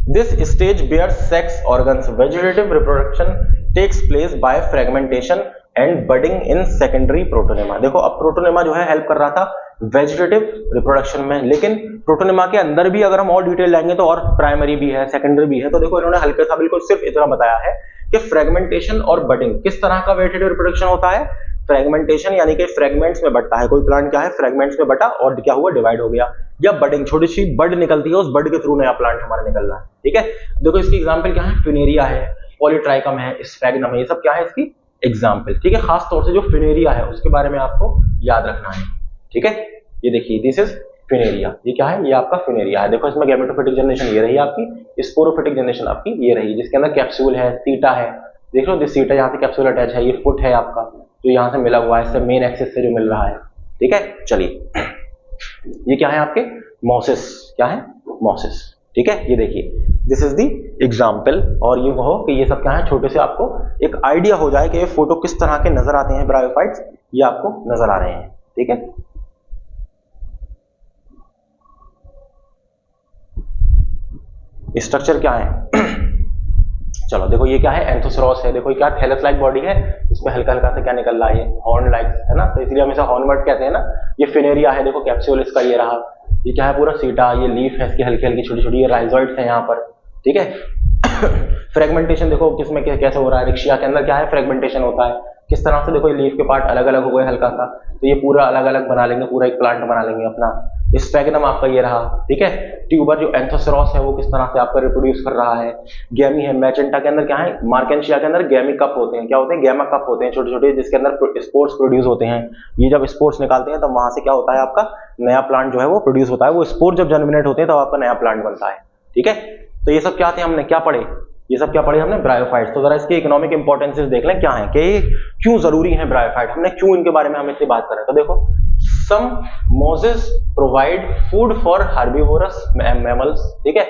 This stage bears sex organs. Vegetative reproduction takes place by fragmentation and budding in secondary protonema. देखो अब प्रोटोनेमा जो है हेल्प कर रहा था वेजिटेटिव रिप्रोडक्शन में, लेकिन प्रोटोनेमा के अंदर भी अगर हम और डिटेल लेंगे तो और प्राइमरी भी है, सेकेंडरी भी है। तो देखो इन्होंने हल्का सा बिल्कुल सिर्फ इतना बताया है कि फ्रेगमेंटेशन और बडिंग, किस तरह का वेजिटेटिव रिप्रोडक्शन होता है, फ्रेगमेंटेशन यानी कि फ्रेगमेंट्स में बटता है कोई प्लांट, क्या है, फ्रेगमेंट्स में बटा और क्या हुआ, डिवाइड हो गया, या बडिंग, छोटी सी बड निकलती है, उस बड के थ्रू नया प्लांट हमारा निकल रहा है, ठीक है। देखो इसकी एग्जांपल क्या है, फिनेरिया है, पॉलीट्राइकम है, स्फैगनम है, ये सब क्या है इसकी एग्जांपल, ठीक है। खास तौर से जो फिनेरिया है उसके बारे में आपको याद रखना है, ठीक है। ये देखिए दिस इज फिनेरिया, ये क्या है, ये आपका फिनेरिया है। देखो इसमें गैमेटोफिटिक जनरेशन ये रही आपकी, स्पोरोफिटिक जनरेशन आपकी ये रही, जिसके अंदर कैप्सूल है, सीटा है, देख लो दिस सीटा, यहाँ से कैप्सूल अटैच है, ये फुट है आपका जो यहाँ से मिला हुआ है, इससे मेन एक्सिस से जो मिल रहा है, ठीक है। चलिए ये क्या है आपके, मोसिस, क्या है, मोसिस, ठीक है। ये देखिए दिस इज द एग्जाम्पल, और ये कहो कि ये सब क्या है, छोटे से आपको एक आइडिया हो जाए कि ये फोटो किस तरह के नजर आते हैं ब्रायोफाइट्स, ये आपको नजर आ रहे हैं, ठीक है। स्ट्रक्चर क्या है चलो देखो ये क्या है, एंथोसेरॉस है, देखो क्या थैलस लाइक बॉडी है, इसमें हल्का हल्का सा क्या निकल रहा है, हॉर्न लाइक है ना, तो इसलिए हम इसे हॉर्नवर्ड कहते हैं ना। ये फिनेरिया है, देखो कैप्सूल इसका ये रहा, ये क्या है पूरा सीटा, ये लीफ है इसकी हल्की हल्की छोटी छोटी, ये राइजोइड्स है यहाँ पर, ठीक है। फ्रेगमेंटेशन देखो किसमें कैसे हो रहा है, रिक्शिया के अंदर क्या है, फ्रेगमेंटेशन होता है, किस तरह से, देखो ये लीफ के पार्ट अलग अलग हो गए हल्का सा, तो ये पूरा अलग अलग बना लेंगे, पूरा एक प्लांट बना लेंगे अपना। स्फैगनम आपका ये रहा, ठीक है। ट्यूबर जो एंथोसेरॉस है वो किस तरह से आपका रिप्रोड्यूस कर रहा है। गैमी है, मैजेंटा के अंदर क्या है, मार्केंशिया के अंदर गैमी कप होते हैं, क्या होते हैं, गैमा कप होते हैं छोटे छोटे, जिसके अंदर स्पोर्स प्रोड्यूस होते हैं। ये जब स्पोर्स निकालते हैं तब वहां से क्या होता है, आपका नया प्लांट जो है वो प्रोड्यूस होता है। वो स्पोर जब जर्मिनेट होते हैं तब आपका नया प्लांट बनता है, ठीक है। तो ये सब क्या थे, हमने क्या पढ़े, ये सब क्या पढ़े हमने, ब्रायोफाइट्स। तो जरा इसके इकोनॉमिक इंपॉर्टेंसेस देख लें क्या है, कि ये क्यों जरूरी है ब्रायोफाइट, हमने क्यों इनके बारे में हम इतनी बात करें। तो देखो, some mosses provide food for herbivorous mammals, ठीक है।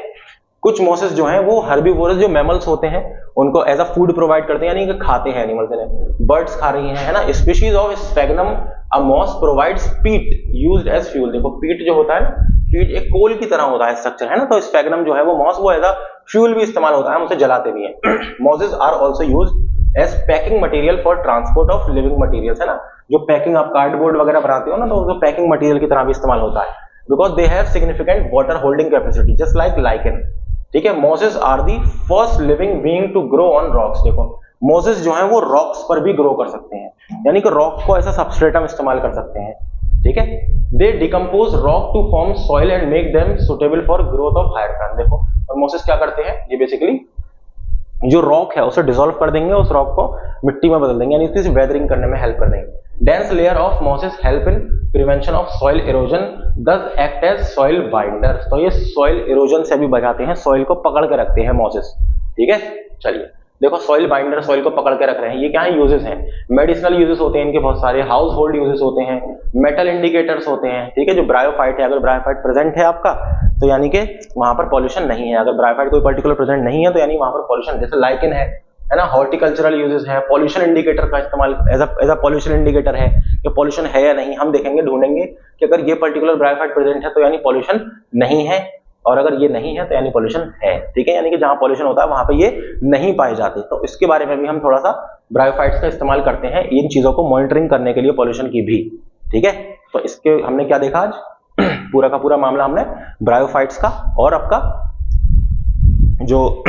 कुछ मोसेस जो हैं वो हर्बीवोरस जो मैमल्स होते हैं उनको एज अ फूड प्रोवाइड करते हैं, यानी कि खाते हैं एनिमल्स, इन्हें बर्ड्स खा रही हैं, है ना। Species of sphagnum a moss provides peat used as fuel. देखो पीट जो होता है ना, पीट एक कोल की तरह होता है स्ट्रक्चर, है ना। तो स्फेगनम जो है वो मॉस, वो एज अ फ्यूल भी इस्तेमाल होता है, हम उसे जलाते भी हैं। Mosses are also used as packing material for transport of living materials, है ना। जो पैकिंग आप कार्डबोर्ड वगैरह बनाते हो ना, तो वो पैकिंग मटेरियल की तरह भी इस्तेमाल होता है। Because they have significant water holding capacity just like lichen, ठीक है। Mosses are the first living being to grow on rocks. देखो मोसेस जो है वो रॉक्स पर भी ग्रो कर सकते हैं, यानी कि रॉक को ऐसा सबस्ट्रेटम इस्तेमाल कर सकते हैं, ठीक है। They decompose rock to form soil and make them suitable for growth of higher plant. देखो और मोसेस क्या करते हैं, ये बेसिकली जो रॉक है उसे डिसॉल्व कर देंगे, उस रॉक को मिट्टी में बदल देंगे, यानी इसकी वेदरिंग करने में हेल्प कर देंगे। Dense layer of Moses help in prevention of soil erosion, दस एक्ट एज सॉइल बाइंडर्स। तो ये सॉइल इरोजन से भी बचाते हैं, सॉइल को पकड़ के रखते हैं मोसेस, ठीक है। चलिए देखो, सॉइल बाइंडर सॉइल को पकड़ के रख रहे हैं, ये क्या है, यूजेस हैं। मेडिसिनल यूजेस होते हैं इनके बहुत सारे, हाउस होल्ड यूजेस होते हैं, मेटल इंडिकेटर्स होते हैं, ठीक है। जो ब्रायोफाइट है, अगर ब्रायोफाइट प्रेजेंट है आपका तो यानी कि वहां पर पॉल्यूशन नहीं है। अगर ब्रायोफाइट कोई पर्टिकुलर प्रेजेंट नहीं है तो यानी वहां पर पॉल्यूशन, जैसे लाइकेन है ना। हॉर्टिकल्चरल यूजेस है, पॉल्यूशन इंडिकेटर का इस्तेमाल एज अ पॉल्यूशन इंडिकेटर है कि पॉल्यूशन है या नहीं, हम देखेंगे, ढूंढेंगे कि अगर ये पर्टिकुलर ब्रायोफाइट प्रेजेंट है तो यानी पॉल्यूशन नहीं है, और अगर ये नहीं है तो यानी पॉल्यूशन है, ठीक है। यानी कि जहां पॉल्यूशन होता है वहां पे ये नहीं पाए जाते। तो इसके बारे में भी हम थोड़ा सा ब्रायोफाइट्स का इस्तेमाल करते हैं इन चीजों को मॉनिटरिंग करने के लिए, पॉल्यूशन की भी, ठीक है। तो इसके हमने क्या देखा आज, पूरा का पूरा मामला हमने ब्रायोफाइट्स का, और आपका जो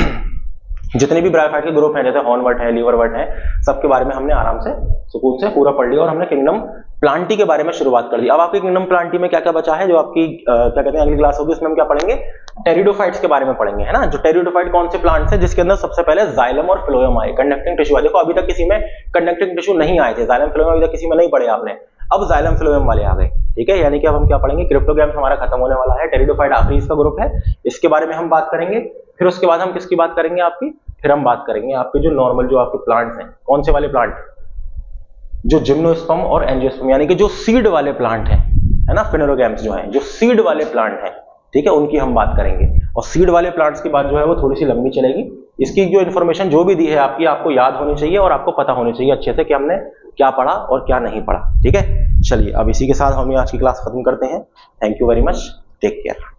जितने भी ब्रायोफाइट के ग्रुप हैं, जैसे हॉर्नवर्ट है, लीवरवर्ट है, सबके बारे में हमने आराम से सुकून से पूरा पढ़ लिया। और हमने किंगडम प्लांटी के बारे में शुरुआत कर दी। अब आपकी किंगडम प्लांटी में क्या क्या बचा है, जो आपकी क्या कहते हैं अगली क्लास होगी, इसमें हम क्या पढ़ेंगे, टेरिडोफाइट्स के बारे में पढ़ेंगे, है ना। जो टेरिडोफाइट कौन से प्लांट्स है, जिसके अंदर सबसे पहले जाइलम और फ्लोएम आए, कंडक्टिंग टिश्यू आए। देखो अभी तक किसी में कंडक्टिंग टिश्यू नहीं आए थे, जाइलम फ्लोएम अभी तक किसी में नहीं पढ़े आपने, अब जाइलम फ्लोएम वाले आ गए, ठीक है। यानी कि अब हम क्या पढ़ेंगे, क्रिप्टोगैम्स हमारा खत्म होने वाला है, टेरिडोफाइट आखिरी इसका ग्रुप है, इसके बारे में हम बात करेंगे। फिर उसके बाद हम किसकी बात करेंगे आपकी, फिर हम बात करेंगे आपके जो नॉर्मल जो आपके प्लांट्स हैं, कौन से वाले प्लांट, जो जिम्नोस्पर्म और एंजियोस्पर्म, यानी कि जो सीड वाले प्लांट हैं, है ना। फिनेरोगैम्स जो हैं, जो सीड वाले प्लांट हैं, ठीक है, उनकी हम बात करेंगे। और सीड वाले प्लांट्स की बात जो है वो थोड़ी सी लंबी चलेगी। इसकी जो इन्फॉर्मेशन जो भी दी है आपकी, आपको याद होनी चाहिए और आपको पता होनी चाहिए अच्छे से कि हमने क्या पढ़ा और क्या नहीं पढ़ा, ठीक है। चलिए अब इसी के साथ हम आज की क्लास खत्म करते हैं। Thank you very much, take care.